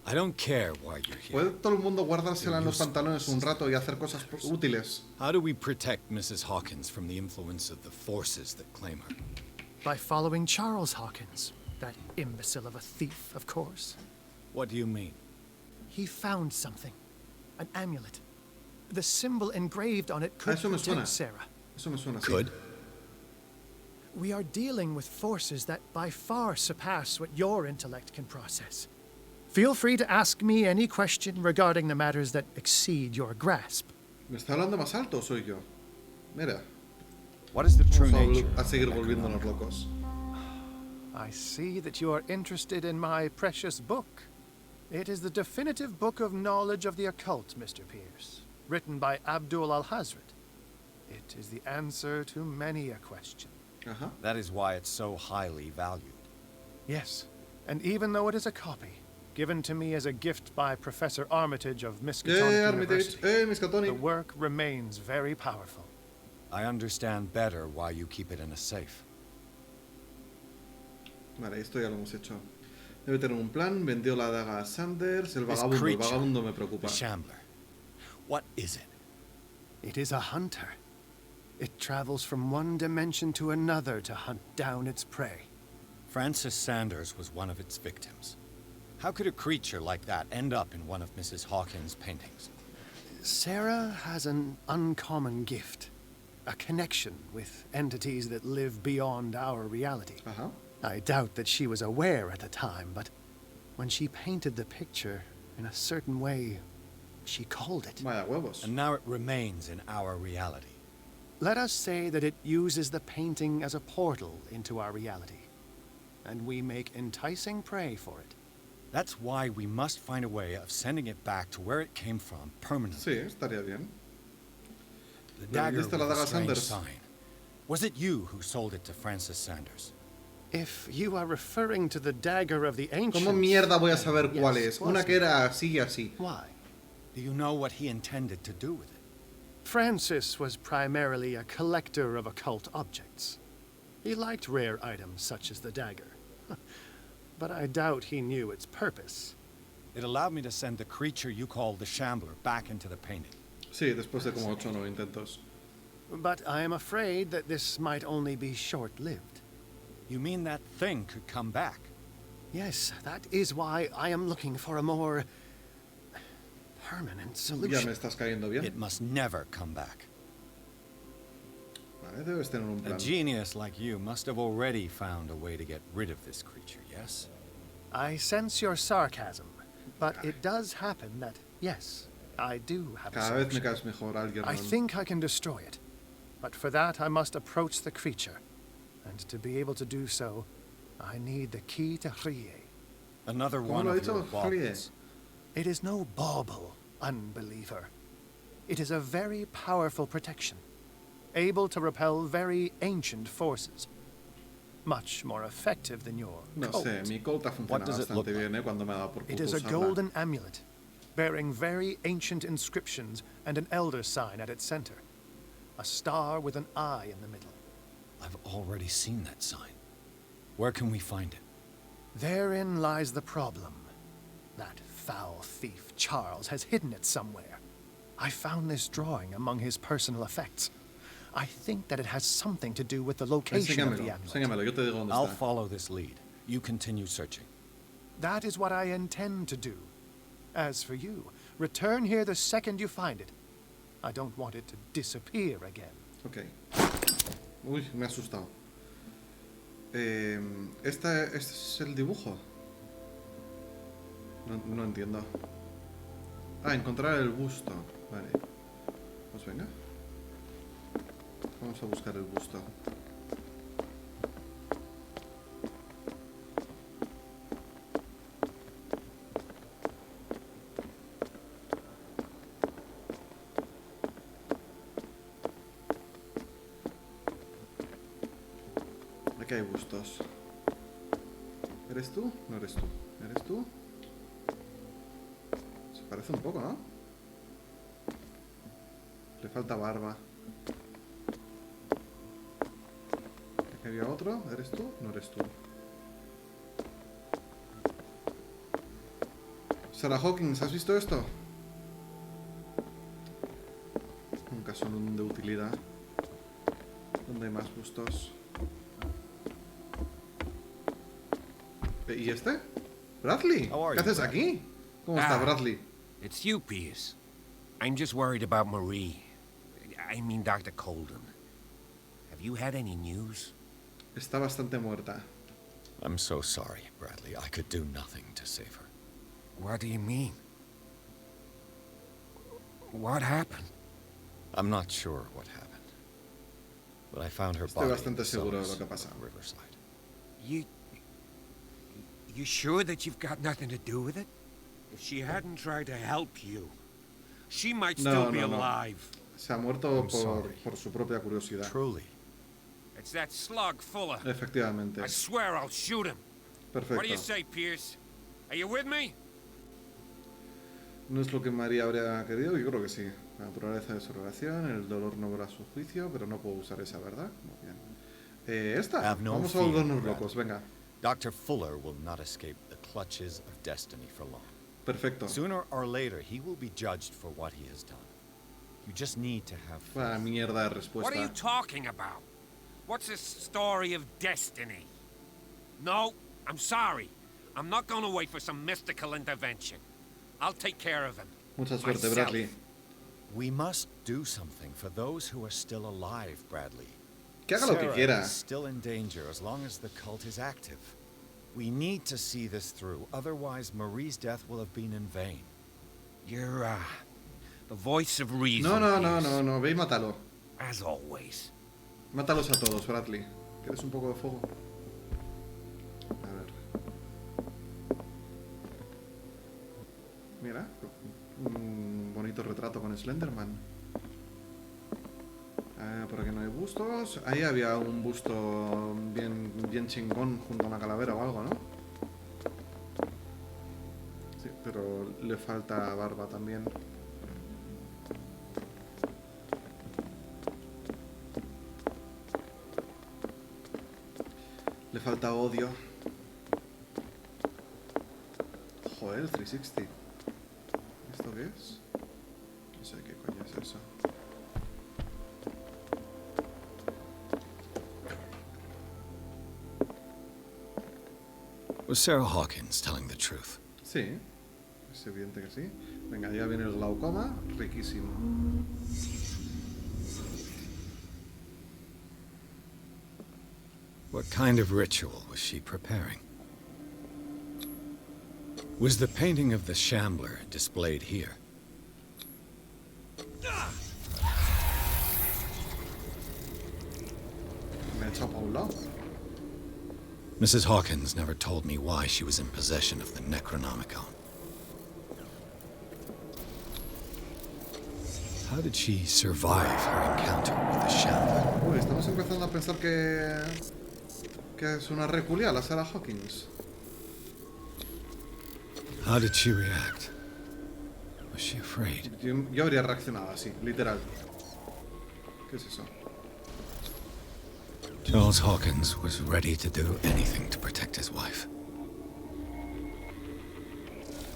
I don't care why you're here. ¿Puede todo el mundo guardársela en los pantalones un rato y hacer cosas útiles? How do we protect Mrs. Hawkins from the influence of the forces that claim her? By following Charles Hawkins, that imbecile of a thief, of course. What do you mean? He found something. An amulet. The symbol engraved on it could protect Sarah. Eso me suena, could? We are dealing with forces that by far surpass what your intellect can process. Feel free to ask me any question regarding the matters that exceed your grasp. ¿Me está hablando más alto o soy yo? Mira. What is the true nature? A seguir volviéndonos locos. I see that you are interested in my precious book. It is the definitive book of knowledge of the occult, Mr. Pierce, written by Abdul al-Hazred. It is the answer to many a question. That is why it's so highly valued. Yes, and even though it is a copy, given to me as a gift by Professor Armitage of Miskatonic University, the work remains very powerful. I understand better why you keep it in a safe. Vale, esto ya lo hemos hecho. Debe tener un plan, vendió la daga a Sanders, el vagabundo me preocupa. The Shambler. What is it? It is a hunter. It travels from one dimension to another to hunt down its prey. Francis Sanders was one of its victims. How could a creature like that end up in one of Mrs. Hawkins' paintings? Sarah has an uncommon gift. A connection with entities that live beyond our reality. I doubt that she was aware at the time, but when she painted the picture in a certain way, she called it. Vaya huevos. And now it remains in our reality. Let us say that it uses the painting as a portal into our reality, and we make enticing prey for it. That's why we must find a way of sending it back to where it came from permanently. Sí, estaría bien. The dagger with a strange sign. Was it you who sold it to Francis Sanders? If you are referring to the dagger of the ancients... ¿Cómo mierda voy a saber cuál es? Una que era así y así. Why? Do you know what he intended to do with it? Francis was primarily a collector of occult objects. He liked rare items such as the dagger. But I doubt he knew its purpose. It allowed me to send the creature you call the Shambler back into the painting. Sí, después de como 8 o 9 intentos. But I am afraid that this might only be short-lived. You mean that thing could come back? Yes, that is why I am looking for a more permanent solution. Ya me estás cayendo bien. It must never come back. Vale, debes tener un plan. A genius like you must have already found a way to get rid of this creature, yes? I sense your sarcasm, but it does happen that, yes, I do have a Cada vez me solution. caes mejor, alguien. I think I can destroy it, but for that I must approach the creature, and to be able to do so, I need the key to Rie. Another one of your baubles. It is no bauble, unbeliever. It is a very powerful protection, able to repel very ancient forces. Much more effective than your No colt. sé, mi colt ha funcionado bastante bien, cuando me ha dado por It is a usarla. golden amulet, bearing very ancient inscriptions and an elder sign at its center. A star with an eye in the middle. I've already seen that sign. Where can we find it? Therein lies the problem. That foul thief, Charles, has hidden it somewhere. I found this drawing among his personal effects. I think that it has something to do with the location of the amulet. Enséñamelo, yo te digo dónde I'll está. follow this lead. You continue searching. That is what I intend to do. As for you, return here the second you find it. I don't want it to disappear again. Ok. Uy, me ha asustado. ¿Este es el dibujo? No entiendo. Ah, encontrar el busto. Vale. Pues venga. Vamos a buscar el busto. Aquí hay bustos. ¿Eres tú? No eres tú. ¿Eres tú? Se parece un poco, ¿no? Le falta barba. Aquí había otro. ¿Eres tú? No eres tú. Sarah Hawkins, ¿has visto esto? Nunca son de utilidad. ¿Dónde hay más bustos? ¿Y este? ¿Bradley? ¿Qué haces aquí? ¿Cómo está Bradley? It's you, Pierce. I'm just worried about Marie. I mean Dr. Colden. Have you had any news? Está bastante muerta. I'm so sorry, Bradley. I could do nothing to save her. What do you mean? What happened? I'm not sure what happened. But I found her Estoy body bastante seguro de lo que ha pasado. Riverside. You sure that you've got nothing to do with it? If she hadn't tried to help you, she might still be alive. Se ha muerto por su propia curiosidad. Truly. It's that slug Fuller. Efectivamente. I swear I'll shoot him. Perfecto. What do you say, Pierce? Are you with me? No es lo que María habría querido, yo creo que sí. La naturaleza de su relación, el dolor no verá su juicio, pero no puedo usar esa, ¿verdad? Muy bien. Esta. Vamos a volvernos locos, venga. Dr. Fuller will not escape the clutches of destiny for long. Perfecto. Sooner or later, he will be judged for what he has done. You just need to have faith. Vaya mierda de respuesta. What are you talking about? What's this story of destiny? No, I'm sorry. I'm not going to wait for some mystical intervention. I'll take care of him. Mucha suerte, Bradley. We must do something for those who are still alive, Bradley. Que haga lo que quiera. Sarah is still in danger as long as the cult is active. We need to see this through, otherwise Marie's death will have been in vain. You're, the voice of reason. No, ve y mátalo. As always. Mátalos a todos, Bradley. ¿Quieres un poco de fuego? A ver. Mira, un bonito retrato con Slenderman. Por aquí no hay bustos. Ahí había un busto bien chingón junto a una calavera o algo, ¿no? Sí, pero le falta barba también. Le falta odio. Joder, el 360. ¿Esto qué es? No sé qué coño es eso. Was Sarah Hawkins telling the truth? Sí, es evidente que sí. Venga, ya viene el glaucoma, riquísimo. What kind of ritual was she preparing? Was the painting of the Shambler displayed here? Me ha echado pa un lado. Mrs. Hawkins never told me why she was in possession of the Necronomicon. How did she survive her encounter with the Shambler? Uy, estamos empezando a pensar que es una reculia la Sarah Hawkins. How did she react? Was she afraid? Yo habría reaccionado así, literal. ¿Qué es eso? Charles Hawkins was ready to do anything to protect his wife.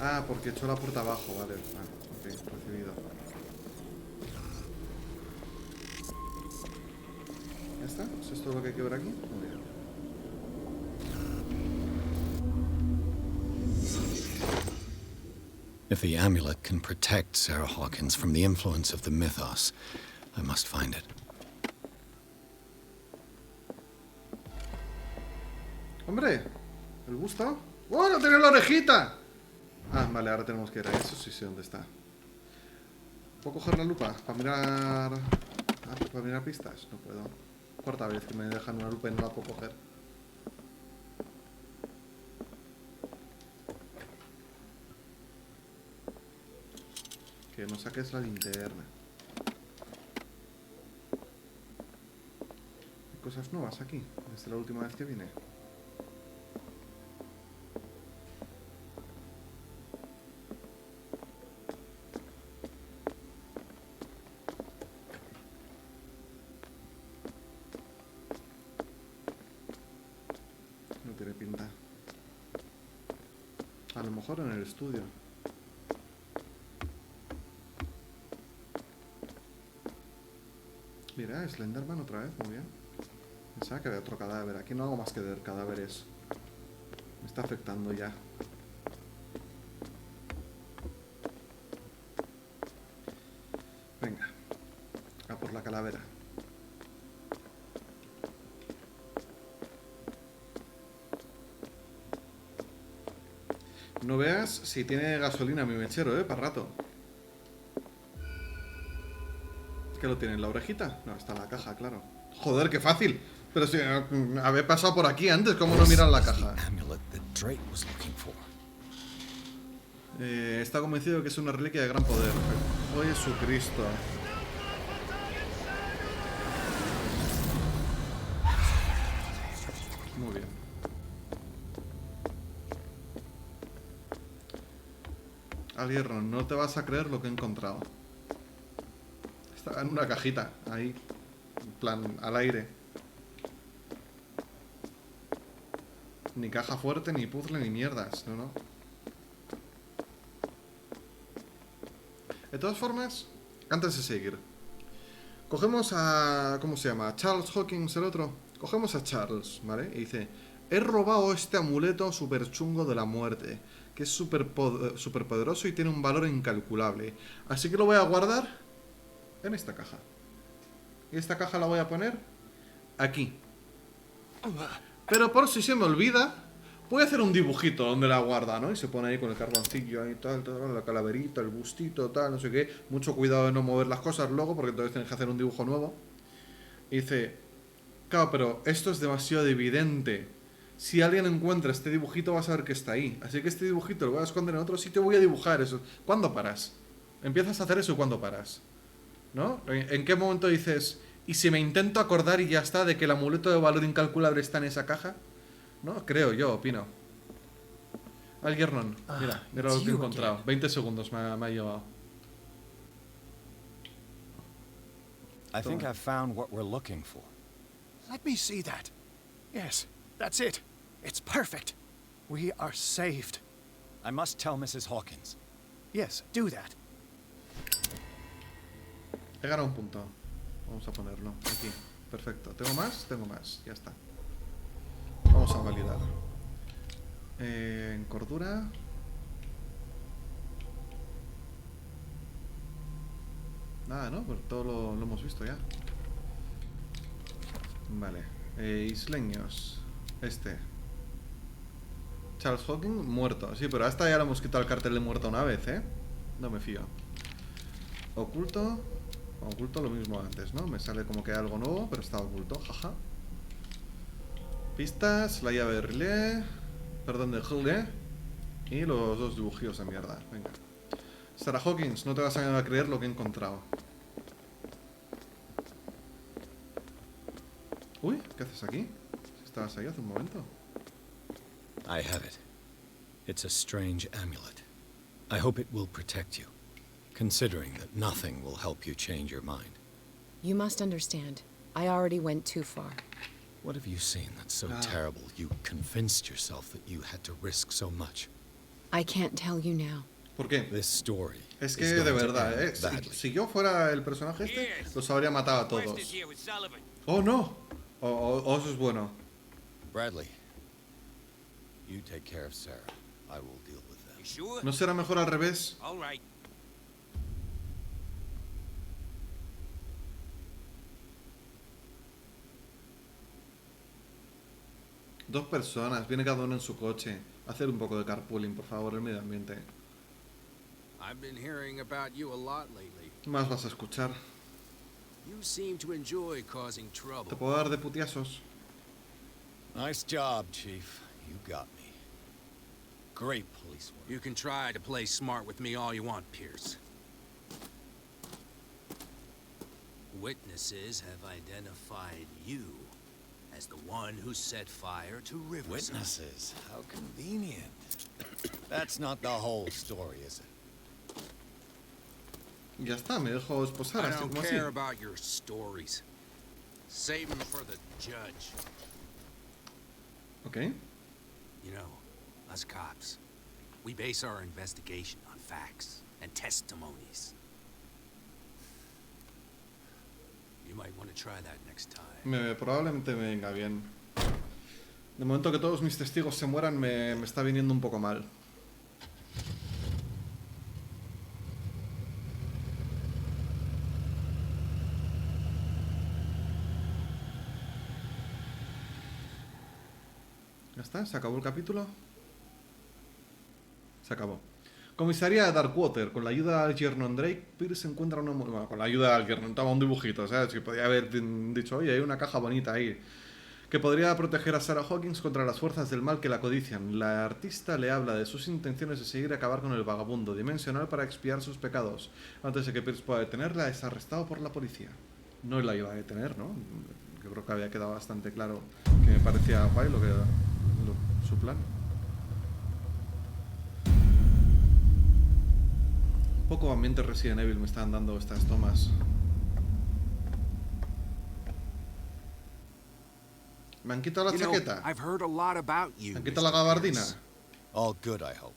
Ah, porque echó la puerta abajo, vale. Ah, ok, recibido. ¿Ya está? ¿Es esto lo que hay que ver aquí? Muy bien. If the amulet can protect Sarah Hawkins from the influence of the mythos, I must find it. ¡Hombre! ¿El busto? ¡Oh, no tiene la orejita! Ah, vale, ahora tenemos que ir a eso, sí sé dónde está. ¿Puedo coger la lupa para mirar... para mirar pistas? No puedo. Cuarta vez que me dejan una lupa y no la puedo coger. Que no saques la linterna. Hay cosas nuevas aquí, desde la última vez que vine. No tiene pinta. A lo mejor en el estudio. Mira, Slenderman otra vez, muy bien. Pensaba que había otro cadáver. Aquí no hago más que ver cadáveres. Me está afectando ya. Venga. A por la calavera. No veas si tiene gasolina mi mechero, para rato. ¿Qué lo tiene en la orejita? No, está en la caja, claro. Joder, qué fácil. Pero si había pasado por aquí antes, ¿cómo no miran la caja? Está convencido que es una reliquia de gran poder. ¡Oh, Jesucristo! Muy bien. Alierron, no te vas a creer lo que he encontrado. Está en una cajita, ahí. En plan, al aire. Ni caja fuerte, ni puzzle, ni mierdas. No, no. De todas formas, antes de seguir, cogemos a... ¿cómo se llama? Charles Hawkins, el otro. Cogemos a Charles, ¿vale? Y dice: he robado este amuleto super chungo de la muerte, que es súper poderoso y tiene un valor incalculable. Así que lo voy a guardar en esta caja. Y esta caja la voy a poner aquí. Pero por si se me olvida, voy a hacer un dibujito donde la guarda, ¿no? Y se pone ahí con el carboncillo, ahí tal, la calaverita, el bustito, tal, no sé qué. Mucho cuidado de no mover las cosas luego, porque entonces tienes que hacer un dibujo nuevo. Y dice: claro, pero esto es demasiado evidente. Si alguien encuentra este dibujito va a saber que está ahí. Así que este dibujito lo voy a esconder en otro sitio, voy a dibujar eso. ¿Cuándo paras? Empiezas a hacer eso y ¿cuándo paras? ¿No? ¿En qué momento dices: y si me intento acordar y ya está, de que el amuleto de valor incalculable está en esa caja? ¿No? Creo yo, opino. Algernon, mira lo que he encontrado. 20 segundos me ha llevado. I think I've found what we're looking for. Let me see that. Yes, that's it. It's perfect. We are saved. I must tell Mrs. Hawkins. Yes, do that. He ganado un punto. Vamos a ponerlo aquí. Perfecto. ¿Tengo más? Tengo más. Ya está. Vamos a validar. En cordura. Nada, ¿no? Pues todo lo hemos visto ya. Vale. Isleños. Este. Charles Hawkins, muerto. Sí, pero hasta ya le hemos quitado el cartel de muerto una vez, ¿eh? No me fío. Oculto. Oculto lo mismo antes, ¿no? Me sale como que hay algo nuevo, pero está oculto, jaja. Pistas, la llave de relé. Perdón, de relé. Y los dos dibujillos de mierda. Venga. Sarah Hawkins, no te vas a creer lo que he encontrado. Uy, ¿qué haces aquí? Si estabas ahí hace un momento. I have it. It's a strange amulet. I hope it will protect you, considering that nothing will help you change your mind. You must understand. I already went too far. What have you seen that's so terrible you convinced yourself that you had to risk so much? I can't tell you now. ¿Por qué? This story es que de verdad, si yo fuera el personaje este, los habría matado a todos. Oh no. O eso es bueno. Bradley, you take care of Sarah. I will deal with them. ¿No será mejor al revés? Dos personas, viene cada uno en su coche. Hacer un poco de carpooling, por favor, el medio ambiente. I've been hearing about you a lot lately. Más vas a escuchar. You seem to enjoy causing trouble. Te puedo dar de putiazos. Nice job, Chief. You got me. Great police work. You can try to play smart with me all you want, Pierce. Witnesses have identified you as the one who set fire to Riverside. Witnesses? How convenient. That's not the whole story, is it? Ya está, me dejo esposar I así don't como así. care about your stories. Save them for the judge. Okay. You know, us cops, we base our investigation on facts and testimonies. You might want to try that next time. Probablemente me venga bien. De momento que todos mis testigos se mueran me está viniendo un poco mal. ¿Ya está? ¿Se acabó el capítulo? Se acabó. Comisaría de Darkwater. Con la ayuda de Algernon Drake, Pierce encuentra una... Bueno, con la ayuda de Algernon, toma un dibujito, ¿sabes? Que podía haber dicho, oye, hay una caja bonita ahí. Que podría proteger a Sarah Hawkins contra las fuerzas del mal que la codician. La artista le habla de sus intenciones de seguir y acabar con el vagabundo dimensional para expiar sus pecados. Antes de que Pierce pueda detenerla, es arrestado por la policía. No la iba a detener, ¿no? Yo creo que había quedado bastante claro que me parecía guay su plan. Un poco ambiente Resident Evil me están dando estas tomas. ¿Me han quitado la chaqueta? I've heard a lot about you. ¿Me han quitado la gabardina? All good, I hope.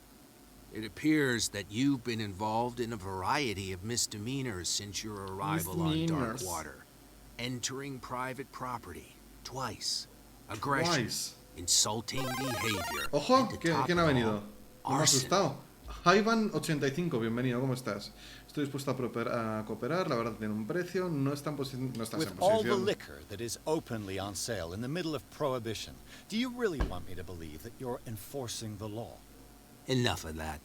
It appears that you've been involved in a variety of misdemeanors since your arrival on Darkwater. Entering private property twice. Aggression. Insulting behavior. Ojo, ¿quién ha venido? Me ha asustado. Hyvan85, bienvenido, ¿cómo estás? Estoy dispuesto a cooperar, la verdad tiene un precio, no estás en posición. With all the liquor that is openly on sale in the middle of prohibition, do you really want me to believe that you're enforcing the law? Enough of that.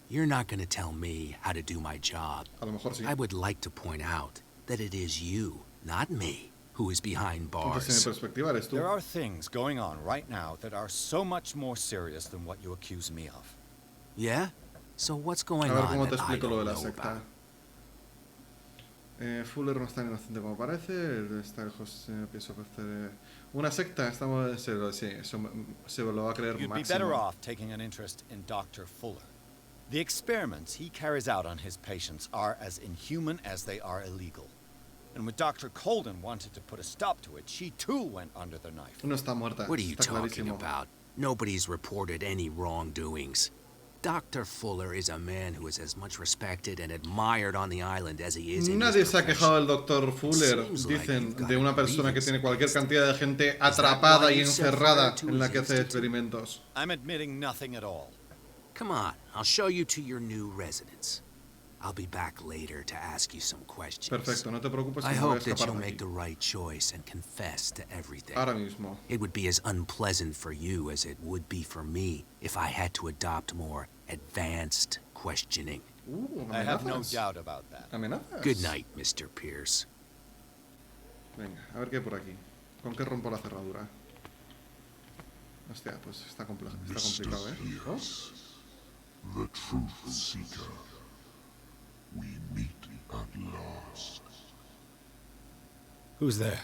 You're not going to tell me how to do my job. A lo mejor sí. I would like to point out that it is you, not me, who is behind bars. There are things going on right now that are so much more serious than what you accuse me of. Yeah? So what's going on? A ver cómo te that I explico lo de don't la know secta. about? Fuller no es tan inocente como parece. Está lejos, pienso que una secta. Estamos, sí, eso se lo va a creer You'd máximo. be better off taking an interest in Dr. Fuller. The experiments he carries out on his patients are as inhuman as they are illegal. And when Dr. Colden wanted to put a stop to it, she too went under the knife. No está muerta. What are you está talking clarísimo. about? Nobody's reported any wrongdoings. Dr. Fuller is a man who is as much respected and admired on the island as he is in Nadie his se ha quejado del Dr. Fuller, dicen, de una persona que tiene cualquier cantidad de gente atrapada y encerrada en la que hace experimentos. I'm admitting nothing at all. Come on, I'll show you to your new residence. I'll be back later to ask you some questions. Perfecto, no te preocupes que I me voy a hope that escapar you'll de make aquí. the right choice and confess to everything. Ahora mismo. It would be as unpleasant for you as it would be for me if I had to adopt more advanced questioning. I have no doubt about that. ¿Amenazas? Good night, Mr. Pierce. Venga, a ver qué hay por aquí. ¿Con qué rompo la cerradura? Hostia, pues está complicado, ¿eh? ¿Oh? The truth seeker. We meet at last. Who's there?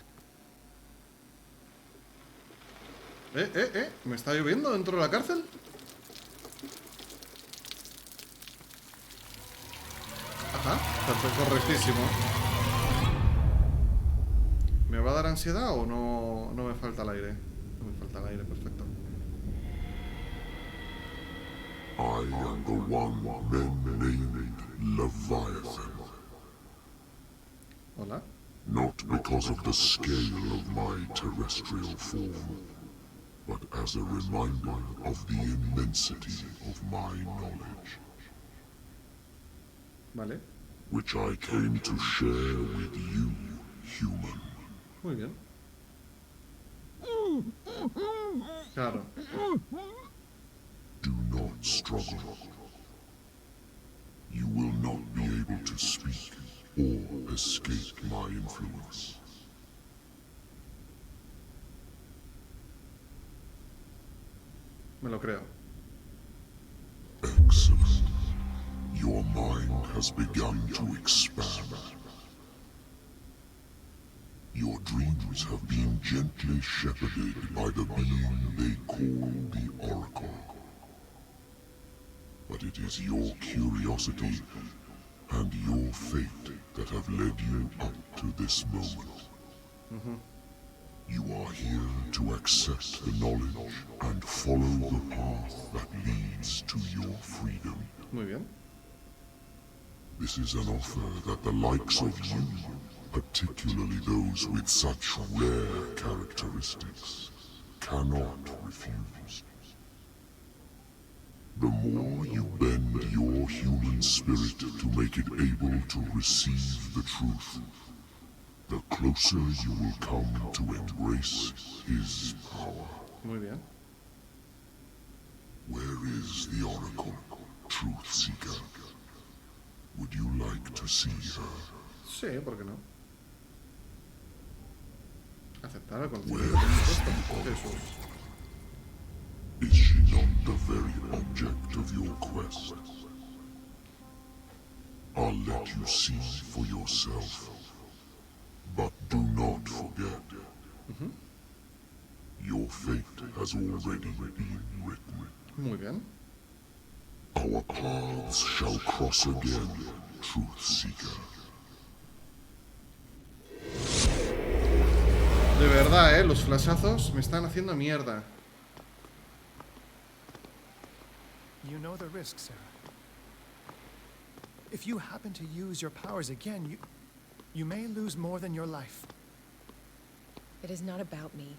¿Me está lloviendo dentro de la cárcel? Ajá, perfecto, correctísimo. ¿Me va a dar ansiedad o no me falta el aire? No me falta el aire, perfecto. I am the one men named Leviathan. Hola. Not because of the scale of my terrestrial form, but as a reminder of the immensity of my knowledge. Vale. Which I came to share with you, human. Muy bien. Claro. Do not struggle. You will not be able to speak or escape my influence. Me lo creo. Excellent. Your mind has begun to expand. Your dreams have been gently shepherded by the being they call the Oracle. But it is your curiosity and your fate that have led you up to this moment. You are here to accept the knowledge and follow the path that leads to your freedom. Muy bien. This is an offer that the likes of you particularly those with such rare characteristics, cannot refuse. The more you bend your human spirit to make it able to receive the truth, the closer you will come to embrace his power. Muy bien. Where is the Oracle, Truth Seeker? Would you like to see her? Sí, ¿por qué no? Aceptar el Where conocimiento. is the Oracle? Is she not the very object of your quest? I'll let you see for yourself. But do not forget, your fate has already been written. Muy bien. Our paths shall cross again, Truth Seeker. De verdad, los flashazos me están haciendo mierda. You know the risk, Sarah. If you happen to use your powers again, you may lose more than your life. It is not about me,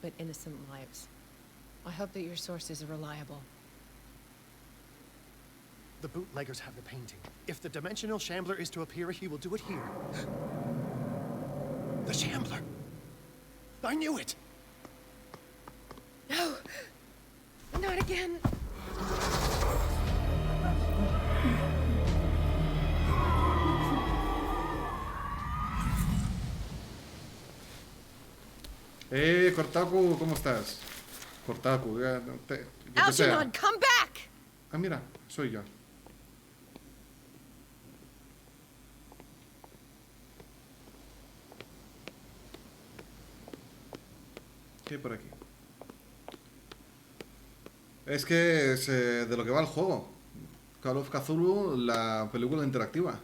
but innocent lives. I hope that your sources are reliable. The bootleggers have the painting. If the dimensional shambler is to appear, he will do it here. The shambler! I knew it! No! Not again! Contacto, ¿cómo estás? Contacto, Algernon, come back! Ah, mira, soy yo. ¿Qué hay por aquí? Es que es de lo que va el juego. Call of Cthulhu, la película interactiva.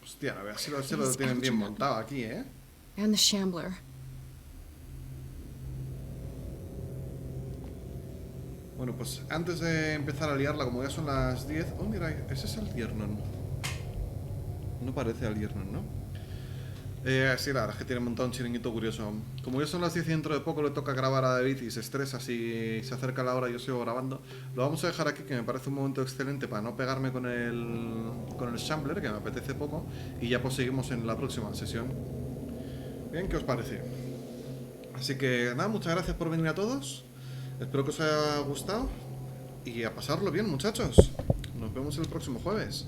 Hostia, a ver si lo tienen bien montado aquí, ¿eh? And the shambler. Bueno, pues antes de empezar a liarla, como ya son las 10... Oh, mira, ese es Algernon. No parece Algernon, ¿no? Sí, la verdad es que tiene montado un chiringuito curioso. Como ya son las 10 y dentro de poco le toca grabar a David y se estresa si se acerca la hora y yo sigo grabando, lo vamos a dejar aquí, que me parece un momento excelente para no pegarme con el Shambler, que me apetece poco, y ya pues seguimos en la próxima sesión. Bien, ¿qué os parece? Así que nada, muchas gracias por venir a todos. Espero que os haya gustado y a pasarlo bien, muchachos. Nos vemos el próximo jueves.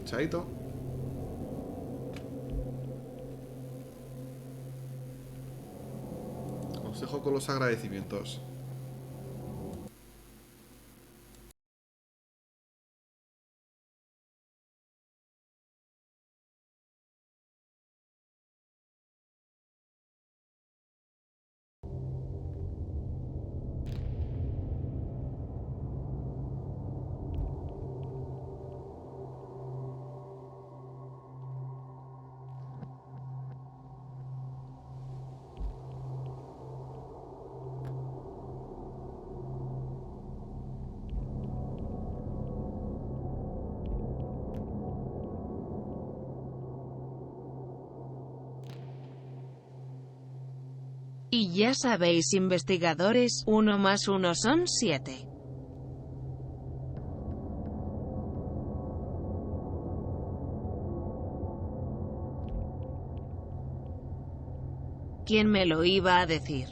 Chaito. Os dejo con los agradecimientos. Y ya sabéis, investigadores, 1 más 1 son 7. ¿Quién me lo iba a decir?